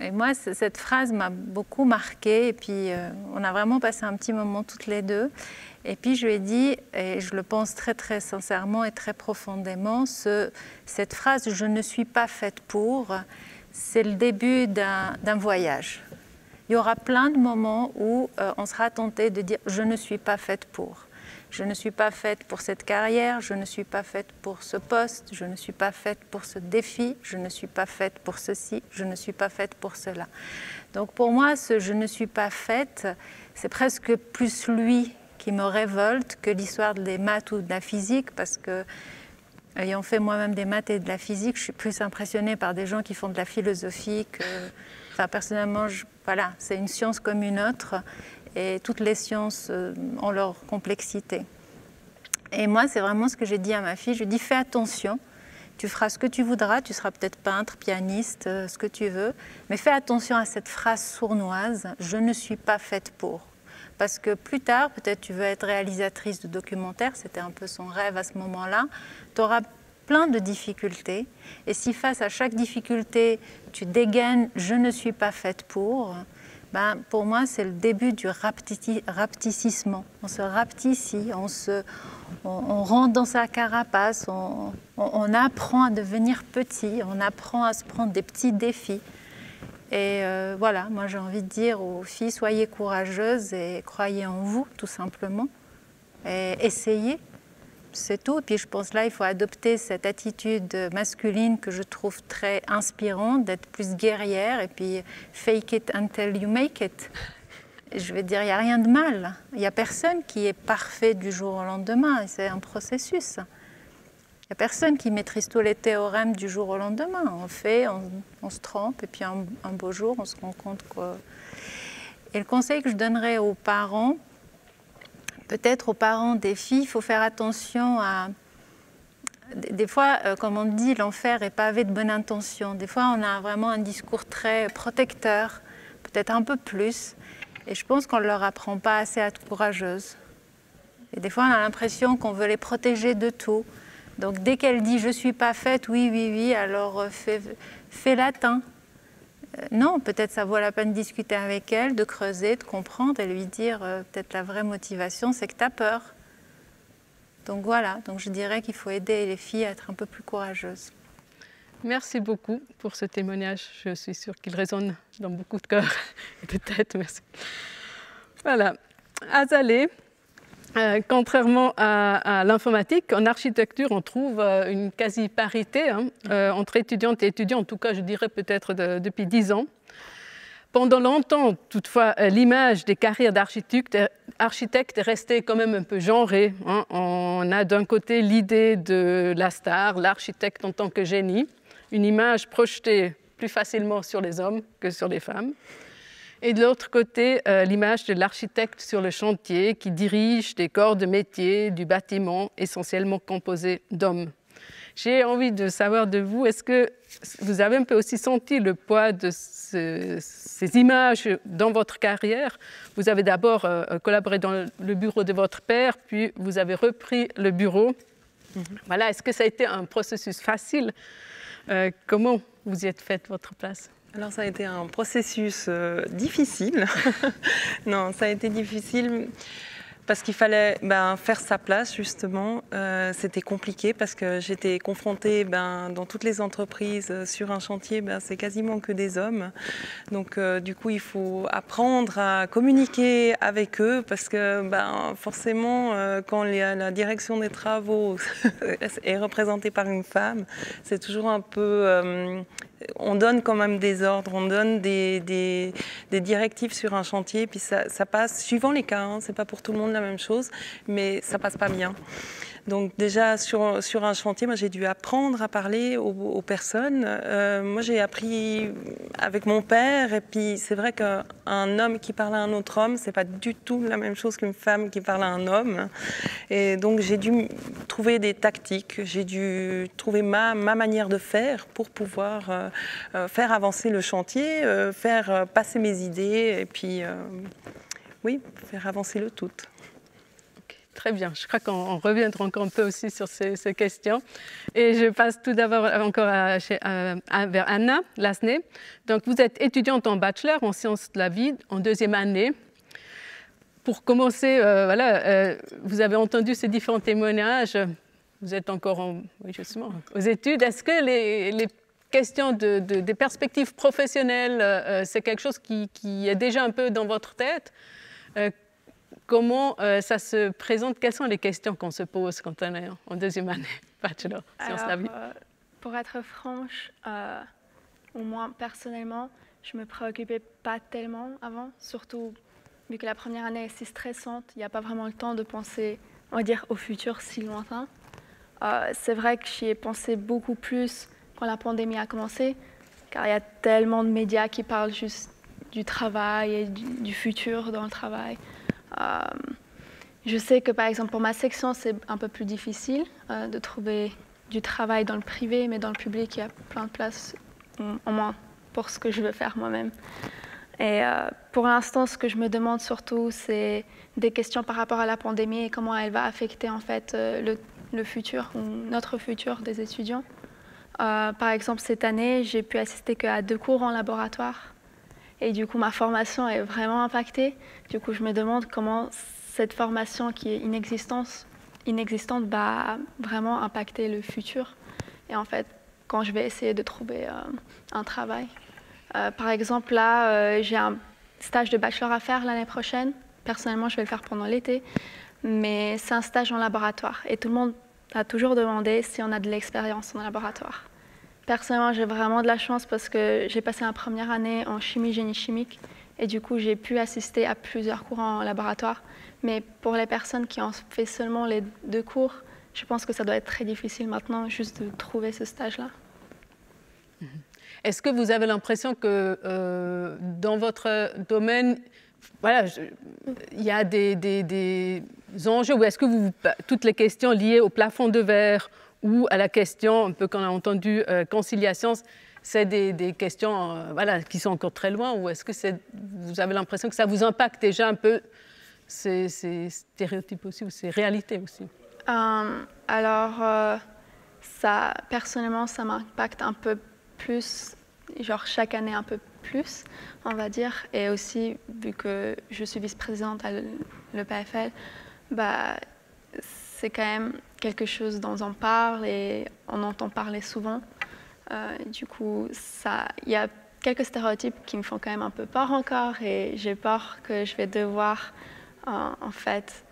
Et moi, cette phrase m'a beaucoup marquée et puis on a vraiment passé un petit moment toutes les deux. Et puis je lui ai dit, et je le pense très très sincèrement et très profondément, cette phrase « je ne suis pas faite pour », c'est le début d'un voyage. Il y aura plein de moments où on sera tenté de dire « je ne suis pas faite pour ». Je ne suis pas faite pour cette carrière, je ne suis pas faite pour ce poste, je ne suis pas faite pour ce défi, je ne suis pas faite pour ceci, je ne suis pas faite pour cela. Donc pour moi, ce « je ne suis pas faite », c'est presque plus lui qui me révolte que l'histoire des maths ou de la physique, parce que, ayant fait moi-même des maths et de la physique, je suis plus impressionnée par des gens qui font de la philosophie que personnellement, voilà, c'est une science comme une autre et toutes les sciences ont leur complexité. Et moi, c'est vraiment ce que j'ai dit à ma fille. Je lui dis, fais attention, tu feras ce que tu voudras, tu seras peut-être peintre, pianiste, ce que tu veux, mais fais attention à cette phrase sournoise, je ne suis pas faite pour. Parce que plus tard, peut-être tu veux être réalisatrice de documentaires, c'était un peu son rêve à ce moment-là, tu auras plein de difficultés. Et si face à chaque difficulté, tu dégaines « je ne suis pas faite pour », ben, pour moi, c'est le début du rapetissement. On se rapetissit, on rentre dans sa carapace, on apprend à devenir petit, on apprend à se prendre des petits défis. Et voilà, moi j'ai envie de dire aux filles, soyez courageuses et croyez en vous, tout simplement. Et essayez, c'est tout. Et puis je pense là, il faut adopter cette attitude masculine que je trouve très inspirante, d'être plus guerrière et puis fake it until you make it. Et je vais dire, il n'y a rien de mal. Il n'y a personne qui est parfait du jour au lendemain, c'est un processus. Il n'y a personne qui maîtrise tous les théorèmes du jour au lendemain. On fait, on se trompe, et puis un beau jour, on se rend compte que... Et le conseil que je donnerais aux parents, peut-être aux parents des filles, il faut faire attention à... Des fois, comme on dit, l'enfer est pavé de bonnes intentions. Des fois, on a vraiment un discours très protecteur, peut-être un peu plus. Et je pense qu'on ne leur apprend pas assez à être courageuses. Et des fois, on a l'impression qu'on veut les protéger de tout. Donc dès qu'elle dit « je ne suis pas faite », oui, oui, oui, alors fais latin. Non, peut-être ça vaut la peine de discuter avec elle, de creuser, de comprendre et lui dire peut-être la vraie motivation, c'est que tu as peur. Donc voilà, donc je dirais qu'il faut aider les filles à être un peu plus courageuses. Merci beaucoup pour ce témoignage. Je suis sûre qu'il résonne dans beaucoup de cœurs et de têtes. Merci. Voilà. Azalée. Contrairement à l'informatique, en architecture, on trouve une quasi-parité entre étudiantes et étudiants, en tout cas, je dirais peut-être depuis 10 ans. Pendant longtemps, toutefois, l'image des carrières d'architecte est restée quand même un peu genrée. On a d'un côté l'idée de la star, l'architecte en tant que génie, une image projetée plus facilement sur les hommes que sur les femmes. Et de l'autre côté, l'image de l'architecte sur le chantier qui dirige des corps de métier du bâtiment essentiellement composés d'hommes. J'ai envie de savoir de vous, est-ce que vous avez un peu aussi senti le poids de ces images dans votre carrière? Vous avez d'abord collaboré dans le bureau de votre père, puis vous avez repris le bureau. Voilà, est-ce que ça a été un processus facile? Comment vous y êtes fait votre place? Alors ça a été un processus difficile. Non, ça a été difficile parce qu'il fallait faire sa place justement. C'était compliqué parce que j'étais confrontée dans toutes les entreprises sur un chantier, c'est quasiment que des hommes. Donc du coup il faut apprendre à communiquer avec eux parce que forcément quand la direction des travaux est représentée par une femme, c'est toujours un peu... on donne quand même des ordres, on donne des directives sur un chantier, puis ça passe, suivant les cas, c'est pas pour tout le monde la même chose, mais ça passe pas bien. Donc déjà sur un chantier, moi j'ai dû apprendre à parler aux personnes. Moi j'ai appris avec mon père, et puis c'est vrai qu'un homme qui parle à un autre homme, c'est pas du tout la même chose qu'une femme qui parle à un homme. Et donc j'ai dû trouver des tactiques, j'ai dû trouver ma manière de faire pour pouvoir faire avancer le chantier, faire passer mes idées, et puis oui, faire avancer le tout. Très bien, je crois qu'on reviendra encore un peu aussi sur ces questions. Et je passe tout d'abord encore vers Anna Lasné. Donc vous êtes étudiante en bachelor en sciences de la vie en 2e année. Pour commencer, vous avez entendu ces différents témoignages. Vous êtes encore justement, aux études. Est-ce que les questions des perspectives professionnelles, c'est quelque chose qui est déjà un peu dans votre tête? Comment ça se présente? Quelles sont les questions qu'on se pose quand on est en 2e année bachelor sciences de la vie? Pour être franche, au moins personnellement, je ne me préoccupais pas tellement avant, surtout vu que la première année est si stressante, il n'y a pas vraiment le temps de penser, on va dire, au futur si lointain. C'est vrai que j'y ai pensé beaucoup plus quand la pandémie a commencé. car il y a tellement de médias qui parlent juste du travail et du futur dans le travail. Je sais que par exemple pour ma section, c'est un peu plus difficile de trouver du travail dans le privé, mais dans le public, il y a plein de places, au moins pour ce que je veux faire moi-même. Et pour l'instant, ce que je me demande surtout, c'est des questions par rapport à la pandémie et comment elle va affecter en fait le futur, ou notre futur des étudiants. Par exemple, cette année, j'ai pu assister qu'à 2 cours en laboratoire. Et du coup, ma formation est vraiment impactée. Du coup, je me demande comment cette formation qui est inexistante va vraiment impacter le futur. Et en fait, quand je vais essayer de trouver un travail. Par exemple, là, j'ai un stage de bachelor à faire l'année prochaine. Personnellement, je vais le faire pendant l'été. Mais c'est un stage en laboratoire. Et tout le monde a toujours demandé si on a de l'expérience en laboratoire. Personnellement, j'ai vraiment de la chance parce que j'ai passé ma première année en chimie-génie chimique. Et du coup, j'ai pu assister à plusieurs cours en laboratoire. Mais pour les personnes qui ont fait seulement les 2 cours, je pense que ça doit être très difficile maintenant juste de trouver ce stage-là. Est-ce que vous avez l'impression que dans votre domaine, voilà, il y a des enjeux, ou est-ce que toutes les questions liées au plafond de verre ou à la question, un peu qu'on a entendu, conciliation, c'est des questions voilà, qui sont encore très loin, ou est-ce que vous avez l'impression que ça vous impacte déjà un peu ces stéréotypes aussi, ou ces réalités aussi? Alors, personnellement, ça m'impacte un peu plus, genre chaque année un peu plus, on va dire. Et aussi, vu que je suis vice-présidente à l'EPFL, c'est quand même quelque chose dont on parle et on entend parler souvent. Du coup, il y a quelques stéréotypes qui me font quand même un peu peur encore, et j'ai peur que je vais devoir, en fait,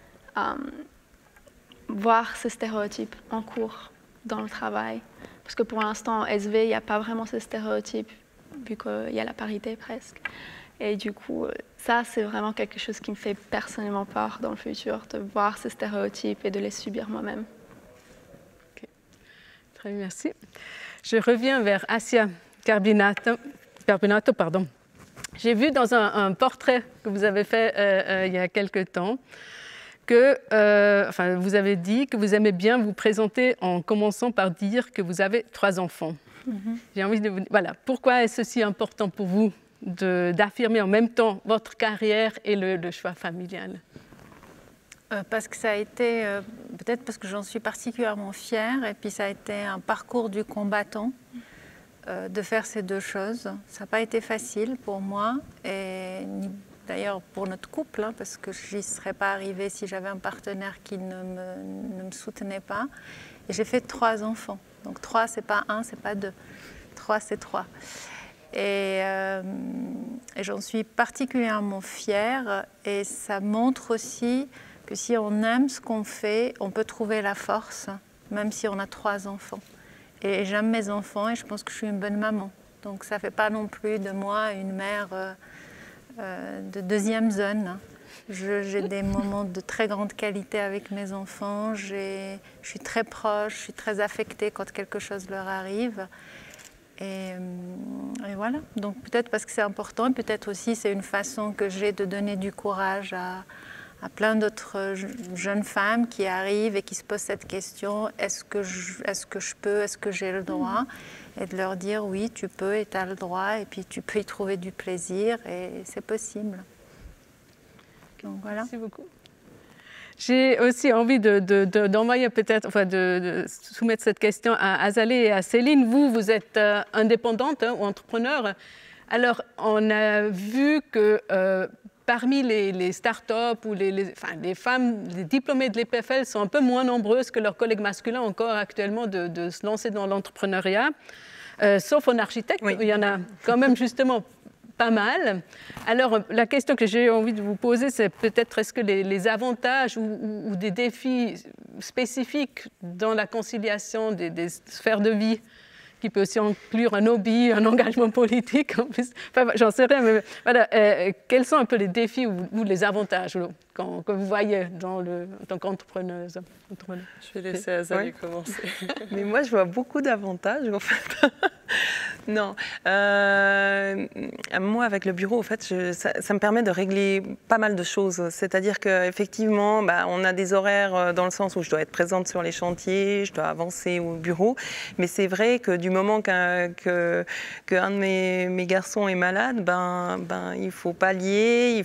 voir ces stéréotypes en cours dans le travail. Parce que pour l'instant, en SV, il n'y a pas vraiment ces stéréotypes, vu qu'il y a la parité presque. Et du coup, ça, c'est vraiment quelque chose qui me fait personnellement peur dans le futur, de voir ces stéréotypes et de les subir moi-même. Okay. Très bien, merci. Je reviens vers Asia Carbinato. J'ai vu dans un portrait que vous avez fait il y a quelque temps que vous avez dit que vous aimez bien vous présenter en commençant par dire que vous avez 3 enfants. J'ai envie de vous dire, voilà, pourquoi est-ce si important pour vous d'affirmer en même temps votre carrière et le choix familial? Parce que ça a été, peut-être parce que j'en suis particulièrement fière, et puis ça a été un parcours du combattant de faire ces 2 choses. Ça n'a pas été facile pour moi, et d'ailleurs pour notre couple, hein, parce que je n'y serais pas arrivée si j'avais un partenaire qui ne me soutenait pas. Et j'ai fait 3 enfants. Donc 3, c'est pas 1, c'est pas 2. 3, c'est 3. Et j'en suis particulièrement fière. Et ça montre aussi que si on aime ce qu'on fait, on peut trouver la force, même si on a 3 enfants. Et j'aime mes enfants et je pense que je suis une bonne maman. Donc ça ne fait pas non plus de moi une mère de 2e zone. J'ai des moments de très grande qualité avec mes enfants. Je suis très proche, je suis très affectée quand quelque chose leur arrive. Et voilà. Donc peut-être parce que c'est important, et peut-être aussi c'est une façon que j'ai de donner du courage à plein d'autres jeunes femmes qui arrivent et qui se posent cette question, est-ce que je peux, est-ce que j'ai le droit? Et de leur dire oui, tu peux et tu as le droit, et puis tu peux y trouver du plaisir, et c'est possible. Donc voilà. Merci beaucoup. J'ai aussi envie d'envoyer peut-être, de soumettre cette question à Azalée et à Céline. Vous êtes indépendante, hein, ou entrepreneur. Alors, on a vu que parmi les start-up ou les femmes, les diplômées de l'EPFL sont un peu moins nombreuses que leurs collègues masculins encore actuellement de se lancer dans l'entrepreneuriat, sauf en architecte, oui. Il y en a quand même justement pas mal. Alors, la question que j'ai envie de vous poser, c'est peut-être est-ce que les avantages ou des défis spécifiques dans la conciliation des sphères de vie, qui peut aussi inclure un hobby, un engagement politique, en plus. Enfin, j'en sais rien, mais voilà, quels sont un peu les défis ou les avantages que vous voyez en tant qu'entrepreneuse? Je vais laisser Azalée commencer. Mais moi, je vois beaucoup d'avantages, en fait. Non. Moi, avec le bureau, en fait, ça me permet de régler pas mal de choses. C'est-à-dire qu'effectivement, on a des horaires dans le sens où je dois être présente sur les chantiers, je dois avancer au bureau. Mais c'est vrai que du moment qu'un de mes garçons est malade, il faut pallier.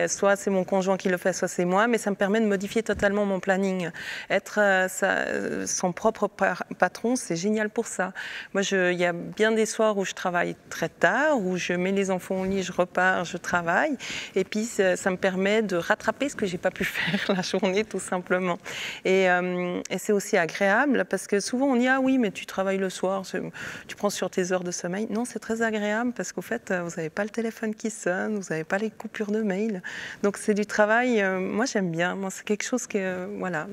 Soit c'est mon conjoint qui le fait, soit c'est moi. Mais ça me permet de modifier totalement mon planning. Être son propre patron, c'est génial pour ça. Moi, il y a bien des soirs où je travaille très tard, où je mets les enfants au lit, je repars, je travaille. Et puis, ça me permet de rattraper ce que je n'ai pas pu faire la journée, tout simplement. Et c'est aussi agréable, parce que souvent, on dit « Ah oui, mais tu travailles le soir, tu prends sur tes heures de sommeil. » Non, c'est très agréable, parce qu'au fait, vous n'avez pas le téléphone qui sonne, vous n'avez pas les coupures de mail. Donc, c'est du travail, moi, j'aime bien. Moi, c'est quelque chose que, voilà,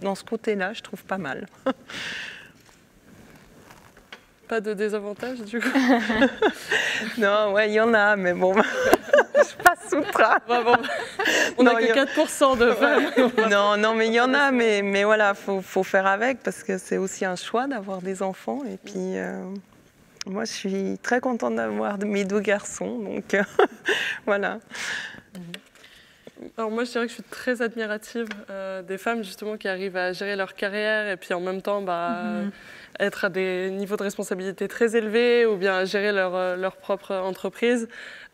dans ce côté-là, je trouve pas mal. Pas de désavantage, du coup? Non, ouais, il y en a, mais bon, je passe outre. On n'a que 4% de femmes. Non, mais il y en a, mais voilà, faut faire avec, parce que c'est aussi un choix d'avoir des enfants. Et puis, moi, je suis très contente d'avoir mes 2 garçons, donc voilà. Alors moi, je dirais que je suis très admirative des femmes justement qui arrivent à gérer leur carrière et puis en même temps être à des niveaux de responsabilité très élevés ou bien à gérer leur propre entreprise.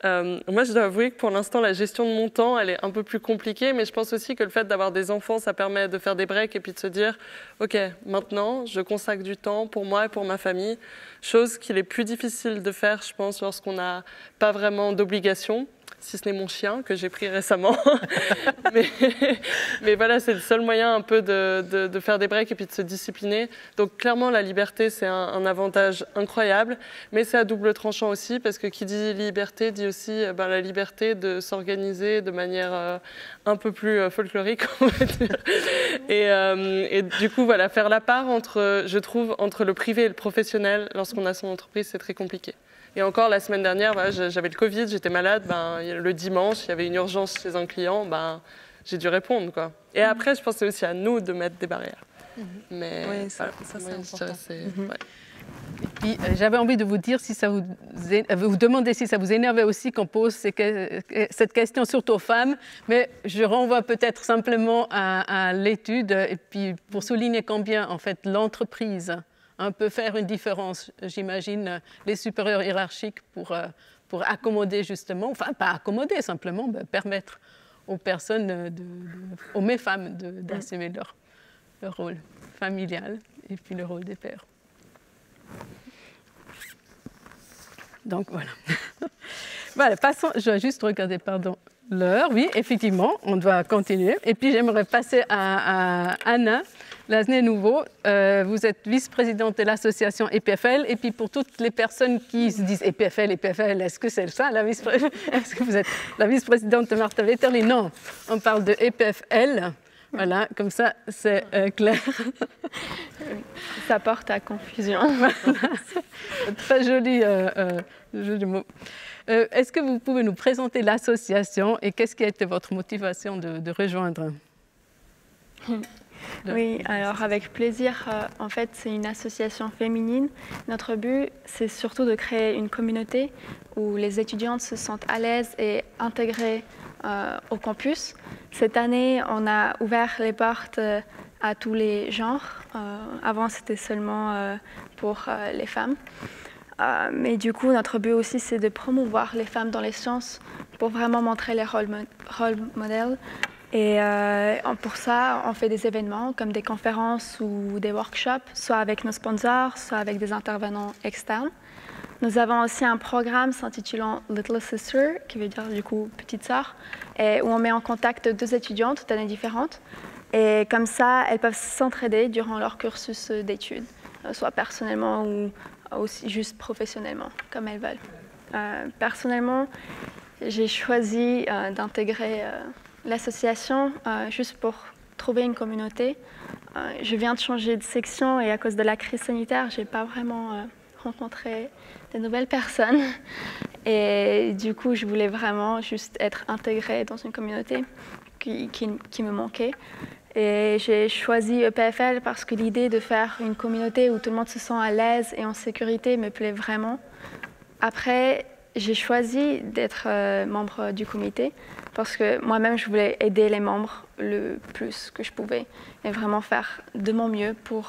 Moi, je dois avouer que pour l'instant, la gestion de mon temps, elle est un peu plus compliquée, mais je pense aussi que le fait d'avoir des enfants, ça permet de faire des breaks et puis de se dire « Ok, maintenant, je consacre du temps pour moi et pour ma famille », chose qu'il est plus difficile de faire, je pense, lorsqu'on n'a pas vraiment d'obligation. Si ce n'est mon chien que j'ai pris récemment. mais voilà, c'est le seul moyen un peu de faire des breaks et puis de se discipliner. Donc clairement, la liberté, c'est un avantage incroyable, mais c'est à double tranchant aussi, parce que qui dit liberté dit aussi la liberté de s'organiser de manière un peu plus folklorique, on va dire. Et du coup, voilà, faire la part je trouve, entre le privé et le professionnel, lorsqu'on a son entreprise, c'est très compliqué. Et encore, la semaine dernière, j'avais le Covid, j'étais malade. Le dimanche, il y avait une urgence chez un client. J'ai dû répondre, quoi. Et après, je pense que c'est aussi à nous de mettre des barrières. Mais oui, ça c'est important. Et puis, j'avais envie de vous dire, vous demander si ça vous énervait aussi qu'on pose cette question surtout aux femmes, mais je renvoie peut-être simplement à l'étude, et puis pour souligner combien, en fait, l'entreprise peut faire une différence, j'imagine, les supérieurs hiérarchiques pour accommoder justement, enfin pas accommoder, simplement permettre aux personnes, aux femmes d'assumer leur rôle familial et puis le rôle des pères. Donc voilà. Voilà, passons, je vais juste regarder, l'heure. Oui, effectivement, on doit continuer. Et puis j'aimerais passer à Anna Lasné-Nouveau. Vous êtes vice-présidente de l'association EPFL. Et puis pour toutes les personnes qui se disent EPFL, est-ce que c'est ça, est-ce que vous êtes la vice-présidente de Martin Vetterli? Non, on parle de EPFL. Voilà, comme ça, c'est clair. Ça porte à confusion. Très joli jeu de mots. Est-ce que vous pouvez nous présenter l'association et qu'est-ce qui a été votre motivation de rejoindre? Oui, alors avec plaisir. En fait, c'est une association féminine. Notre but, c'est surtout de créer une communauté où les étudiantes se sentent à l'aise et intégrées au campus. Cette année, on a ouvert les portes à tous les genres. Avant, c'était seulement pour les femmes. Mais du coup, notre but aussi, c'est de promouvoir les femmes dans les sciences pour vraiment montrer les rôles modèles. Et pour ça, on fait des événements comme des conférences ou des workshops, soit avec nos sponsors, soit avec des intervenants externes. Nous avons aussi un programme s'intitulant Little Sister, qui veut dire du coup petite sœur, et où on met en contact 2 étudiantes d'années différentes. Et comme ça, elles peuvent s'entraider durant leur cursus d'études, soit personnellement ou aussi juste professionnellement, comme elles veulent. Personnellement, j'ai choisi d'intégrer l'association juste pour trouver une communauté. Je viens de changer de section et à cause de la crise sanitaire, je n'ai pas vraiment rencontré de nouvelles personnes. Et du coup, je voulais vraiment juste être intégrée dans une communauté qui me manquait. Et j'ai choisi EPFL parce que l'idée de faire une communauté où tout le monde se sent à l'aise et en sécurité me plaît vraiment. Après, j'ai choisi d'être membre du comité parce que moi-même, je voulais aider les membres le plus que je pouvais et vraiment faire de mon mieux pour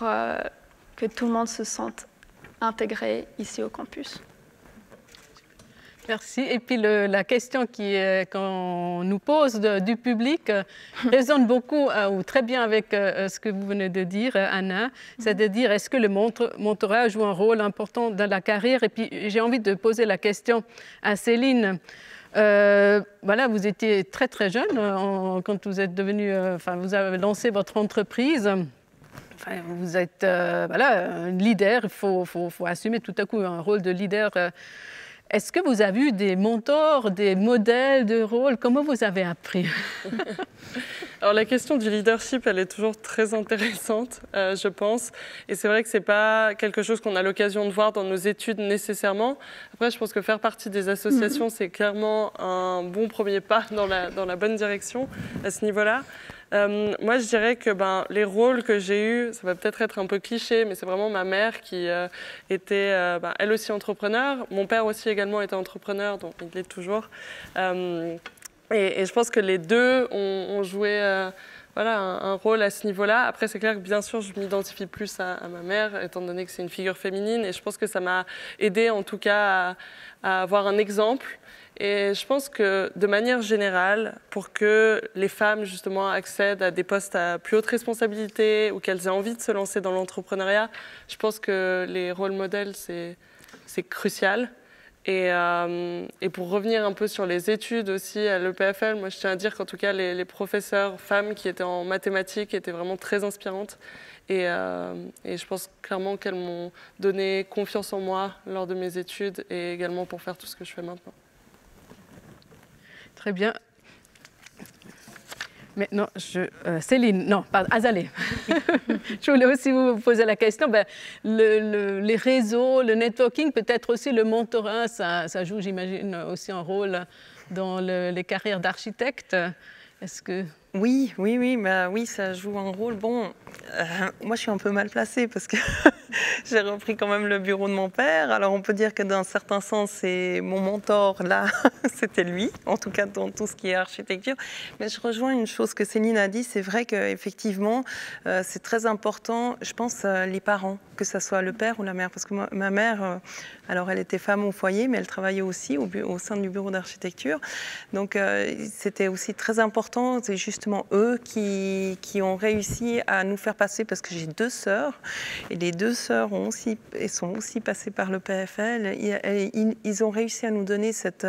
que tout le monde se sente intégré ici au campus. Merci. Et puis la question qu'on nous pose du public résonne beaucoup ou très bien avec ce que vous venez de dire, Anna. C'est de dire, est-ce que le mentorat joue un rôle important dans la carrière? Et puis j'ai envie de poser la question à Céline. Voilà, vous étiez très très jeune quand vous êtes devenu, vous avez lancé votre entreprise. Enfin, vous êtes un leader. Il faut assumer tout à coup un rôle de leader. Est-ce que vous avez eu des mentors, des modèles de rôle? Comment vous avez appris? Alors la question du leadership, elle est toujours très intéressante, je pense. Et c'est vrai que ce n'est pas quelque chose qu'on a l'occasion de voir dans nos études nécessairement. Après, je pense que faire partie des associations, c'est clairement un bon premier pas dans la bonne direction à ce niveau-là. Moi, je dirais que les rôles que j'ai eus, ça va peut-être être un peu cliché, mais c'est vraiment ma mère qui était, elle aussi, entrepreneur. Mon père aussi également était entrepreneur, donc il l'est toujours. Et je pense que les deux ont joué un rôle à ce niveau-là. Après, c'est clair que bien sûr, je m'identifie plus à ma mère, étant donné que c'est une figure féminine. Et je pense que ça m'a aidée, en tout cas, à avoir un exemple. Et je pense que, de manière générale, pour que les femmes, justement, accèdent à des postes à plus haute responsabilité ou qu'elles aient envie de se lancer dans l'entrepreneuriat, je pense que les rôles modèles, c'est crucial. Et pour revenir un peu sur les études aussi à l'EPFL, moi, je tiens à dire qu'en tout cas, les professeurs femmes qui étaient en mathématiques étaient vraiment très inspirantes. Et je pense clairement qu'elles m'ont donné confiance en moi lors de mes études et également pour faire tout ce que je fais maintenant. Très bien. Maintenant, Céline, non, pardon, Azalée. Je voulais aussi vous poser la question. Les réseaux, le networking, peut-être aussi le mentorat, ça joue, j'imagine, aussi un rôle dans les carrières d'architecte. Est-ce que... Oui, ça joue un rôle. Bon, moi, je suis un peu mal placée parce que j'ai repris quand même le bureau de mon père. Alors, on peut dire que d'un certain sens, c'est mon mentor, là, c'était lui, en tout cas dans tout ce qui est architecture. Mais je rejoins une chose que Céline a dit, c'est vrai qu'effectivement, c'est très important, je pense, les parents, que ce soit le père ou la mère. Parce que ma mère, alors elle était femme au foyer, mais elle travaillait aussi au sein du bureau d'architecture. Donc, c'était aussi très important, c'est justement eux qui ont réussi à nous faire passer, parce que j'ai 2 sœurs, et les 2 sœurs sont aussi passées par le PFL. Ils ont réussi à nous donner cette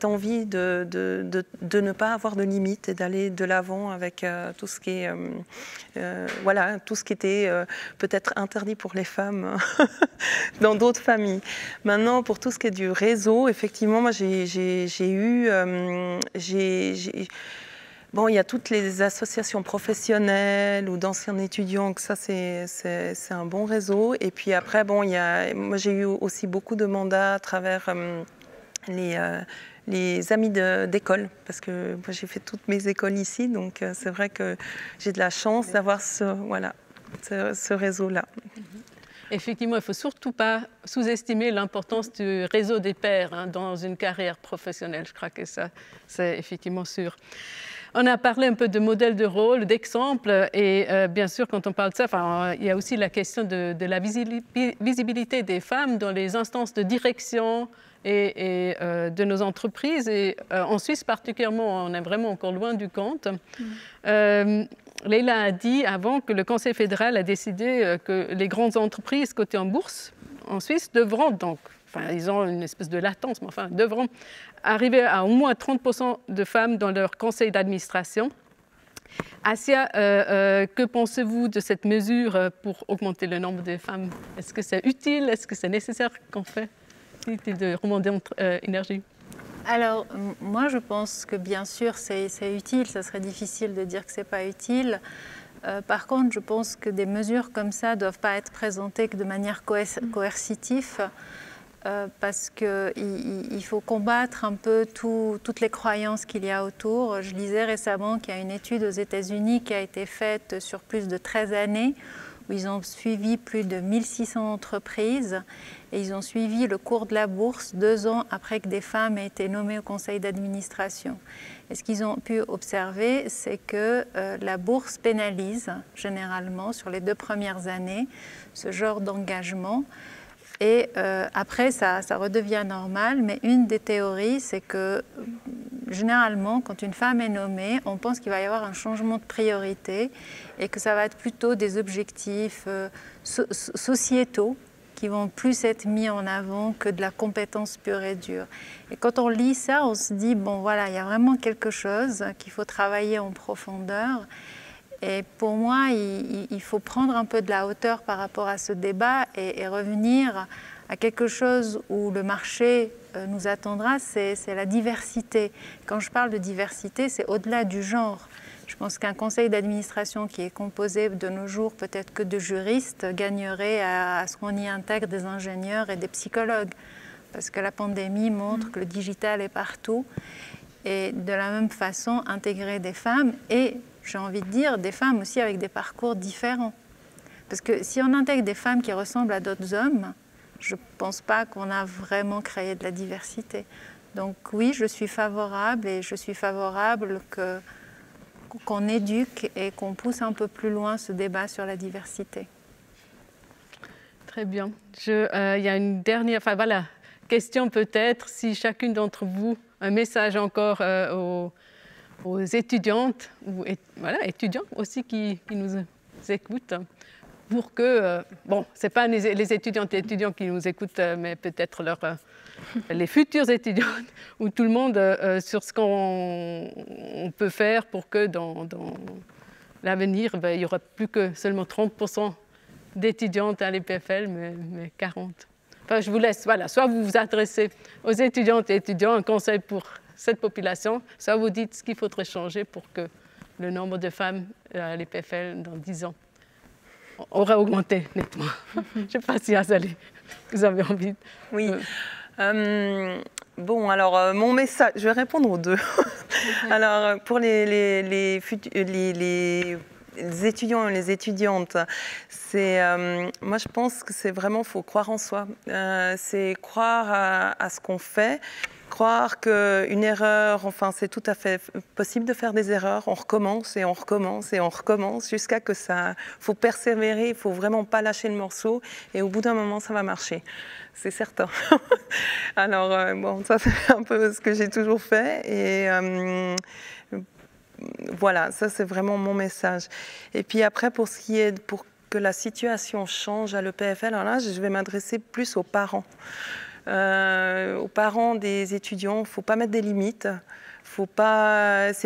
envie de ne pas avoir de limites et d'aller de l'avant avec tout ce qui est, tout ce qui était peut-être interdit pour les femmes dans d'autres familles. Maintenant, pour tout ce qui est du réseau, effectivement, moi Bon, il y a toutes les associations professionnelles ou d'anciens étudiants, que ça, c'est un bon réseau. Et puis après, bon, moi, j'ai eu aussi beaucoup de mandats à travers les amis d'école, parce que moi, j'ai fait toutes mes écoles ici, donc c'est vrai que j'ai de la chance d'avoir ce réseau-là. Effectivement, il ne faut surtout pas sous-estimer l'importance du réseau des pairs dans une carrière professionnelle. Je crois que ça, c'est effectivement sûr. On a parlé un peu de modèles de rôle, d'exemples, et bien sûr, quand on parle de ça, il y a aussi la question de la visibilité des femmes dans les instances de direction et de nos entreprises. Et en Suisse particulièrement, on est vraiment encore loin du compte. Leila a dit avant que le Conseil fédéral a décidé que les grandes entreprises cotées en bourse en Suisse devront donc, ils ont une espèce de latence, mais devront arriver à au moins 30% de femmes dans leur conseil d'administration. Asia, que pensez-vous de cette mesure pour augmenter le nombre de femmes? Est-ce que c'est utile? Est-ce que c'est nécessaire qu'on fait de remonter énergie? Alors, moi, je pense que bien sûr, c'est utile. Ça serait difficile de dire que ce n'est pas utile. Par contre, je pense que des mesures comme ça ne doivent pas être présentées que de manière coercitive. parce qu'il faut combattre un peu toutes les croyances qu'il y a autour. Je lisais récemment qu'il y a une étude aux États-Unis qui a été faite sur plus de 13 années, où ils ont suivi plus de 1600 entreprises et ils ont suivi le cours de la bourse 2 ans après que des femmes aient été nommées au conseil d'administration. Et ce qu'ils ont pu observer, c'est que la bourse pénalise généralement sur les 2 premières années ce genre d'engagement. Et après, ça redevient normal, mais une des théories, c'est que généralement, quand une femme est nommée, on pense qu'il va y avoir un changement de priorité et que ça va être plutôt des objectifs sociétaux qui vont plus être mis en avant que de la compétence pure et dure. Et quand on lit ça, on se dit, bon voilà, il y a vraiment quelque chose qu'il faut travailler en profondeur. Et pour moi, il faut prendre un peu de la hauteur par rapport à ce débat et revenir à quelque chose où le marché nous attendra, c'est la diversité. Quand je parle de diversité, c'est au-delà du genre. Je pense qu'un conseil d'administration qui est composé de nos jours peut-être que de juristes gagnerait à ce qu'on y intègre des ingénieurs et des psychologues. Parce que la pandémie montre que le digital est partout. Et de la même façon, intégrer des femmes et, j'ai envie de dire, des femmes aussi avec des parcours différents. Parce que si on intègre des femmes qui ressemblent à d'autres hommes, je ne pense pas qu'on a vraiment créé de la diversité. Donc oui, je suis favorable et je suis favorable qu'on éduque et qu'on pousse un peu plus loin ce débat sur la diversité. Très bien. Il y a une dernière question peut-être, si chacune d'entre vous, un message encore aux étudiantes, ou étudiants aussi qui nous écoutent, pour que, bon, ce n'est pas les étudiantes et étudiants qui nous écoutent, mais peut-être les futurs étudiants, ou tout le monde, sur ce qu'on peut faire pour que dans l'avenir, il n'y aura plus que seulement 30% d'étudiantes à l'EPFL, mais 40%. Enfin, je vous laisse, soit vous vous adressez aux étudiantes et étudiants, un conseil pour cette population, soit vous dites ce qu'il faudrait changer pour que le nombre de femmes à l'EPFL dans 10 ans aurait augmenté nettement. Je ne sais pas si Azalée, vous avez envie. Oui. Bon, alors mon message, je vais répondre aux 2. Alors pour les étudiants et les étudiantes, moi je pense que c'est vraiment, faut croire en soi. C'est croire à ce qu'on fait. Croire qu'une erreur, enfin c'est tout à fait possible de faire des erreurs, on recommence et on recommence et on recommence jusqu'à que ça... Il faut persévérer, il ne faut vraiment pas lâcher le morceau et au bout d'un moment ça va marcher, c'est certain. Alors bon, ça c'est un peu ce que j'ai toujours fait et voilà, ça c'est vraiment mon message. Et puis après pour ce qui est, pour que la situation change à l'EPFL, alors là je vais m'adresser plus aux parents. Aux parents des étudiants, il ne faut pas mettre des limites. Ce n'est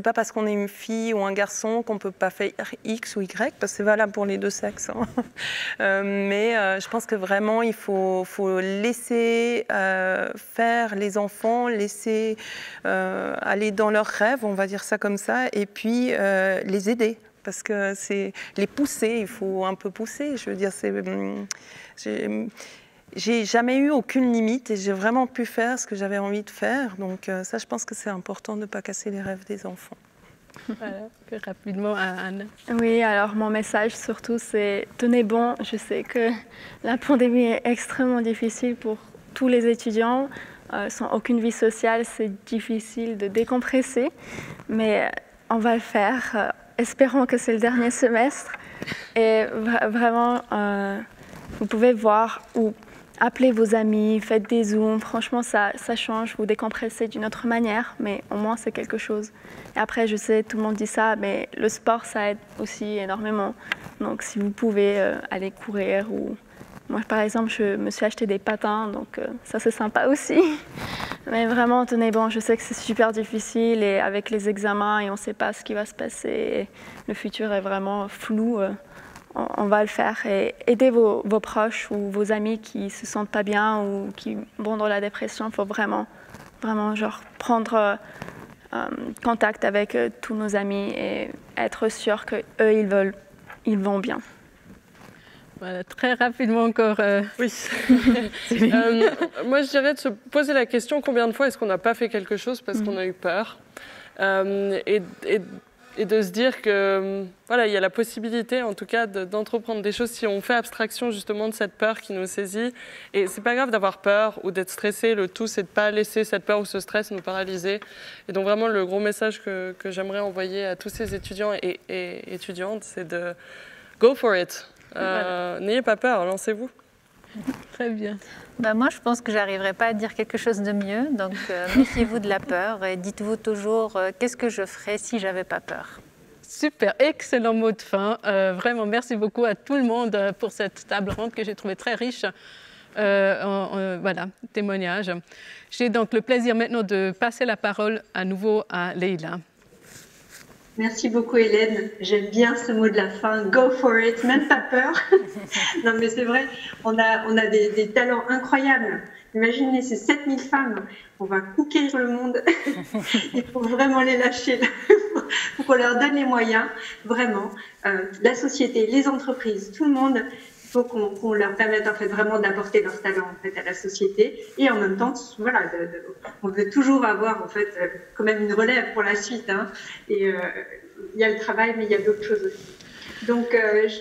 pas parce qu'on est une fille ou un garçon qu'on ne peut pas faire X ou Y, parce que c'est valable pour les 2 sexes. Mais je pense que vraiment, il faut laisser faire les enfants, laisser aller dans leurs rêves, on va dire ça comme ça, et puis les aider. Parce que c'est les pousser, il faut un peu pousser. Je veux dire, j'ai jamais eu aucune limite et j'ai vraiment pu faire ce que j'avais envie de faire. Donc ça, je pense que c'est important de ne pas casser les rêves des enfants. Voilà, plus rapidement, Anne. Oui, alors mon message surtout, c'est tenez bon. Je sais que la pandémie est extrêmement difficile pour tous les étudiants. Sans aucune vie sociale, c'est difficile de décompresser. Mais on va le faire. Espérons que c'est le dernier semestre. Et vraiment, vous pouvez voir ou appelez vos amis, faites des zooms. Franchement, ça change, vous décompressez d'une autre manière, mais au moins c'est quelque chose. Et après, je sais, tout le monde dit ça, mais le sport, ça aide aussi énormément. Donc si vous pouvez aller courir ou... Moi, par exemple, je me suis acheté des patins, donc ça c'est sympa aussi. Mais vraiment, tenez bon, je sais que c'est super difficile et avec les examens et on ne sait pas ce qui va se passer. Et le futur est vraiment flou. On va le faire et aidez vos proches ou vos amis qui se sentent pas bien ou qui vont dans la dépression. Il faut vraiment genre prendre contact avec tous nos amis et être sûr qu'eux, ils vont bien. Voilà, très rapidement encore. Oui. Moi, je dirais de se poser la question combien de fois est-ce qu'on n'a pas fait quelque chose parce qu'on a eu peur et de se dire que voilà, il y a la possibilité, en tout cas, d'entreprendre des choses si on fait abstraction justement de cette peur qui nous saisit. Et c'est pas grave d'avoir peur ou d'être stressé. Le tout, c'est de pas laisser cette peur ou ce stress nous paralyser. Et donc vraiment, le gros message que j'aimerais envoyer à tous ces étudiants et étudiantes, c'est de go for it. N'ayez pas peur, lancez-vous. Très bien. Ben moi, je pense que j'arriverai pas à dire quelque chose de mieux. Donc, méfiez-vous de la peur et dites-vous toujours qu'est-ce que je ferais si j'avais pas peur. Super, excellent mot de fin. Vraiment, merci beaucoup à tout le monde pour cette table ronde que j'ai trouvée très riche. Voilà, témoignage. J'ai donc le plaisir maintenant de passer la parole à nouveau à Leïla. Merci beaucoup Hélène, j'aime bien ce mot de la fin, go for it, même pas peur. Non mais c'est vrai, on a des talents incroyables. Imaginez ces 7000 femmes, on va conquérir le monde. Il faut vraiment les lâcher, il faut qu'on leur donne les moyens, vraiment. La société, les entreprises, tout le monde, il faut qu'on leur permette en fait vraiment d'apporter leur talent en fait à la société et en même temps, voilà, on veut toujours avoir en fait quand même une relève pour la suite. Hein, et il y a le travail, mais il y a d'autres choses aussi. Donc,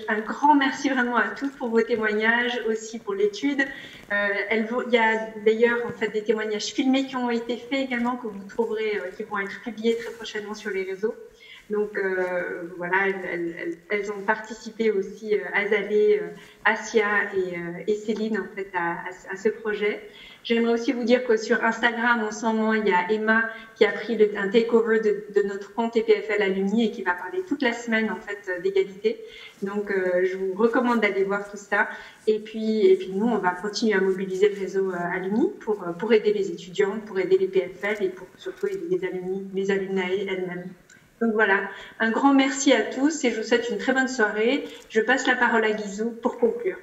un grand merci vraiment à tous pour vos témoignages, aussi pour l'étude. Il y a d'ailleurs en fait des témoignages filmés qui ont été faits également, que vous trouverez, qui vont être publiés très prochainement sur les réseaux. Donc voilà, elles ont participé aussi, Azalée, Asia et Céline en fait à ce projet. J'aimerais aussi vous dire que sur Instagram, en ce moment, il y a Emma qui a pris un takeover de notre compte EPFL Alumni et qui va parler toute la semaine en fait d'égalité. Donc je vous recommande d'aller voir tout ça. Et puis nous, on va continuer à mobiliser le réseau Alumni pour aider les étudiants, pour aider les PFL et pour surtout aider les alumnae elles-mêmes. Donc voilà, un grand merci à tous et je vous souhaite une très bonne soirée. Je passe la parole à Guizou pour conclure.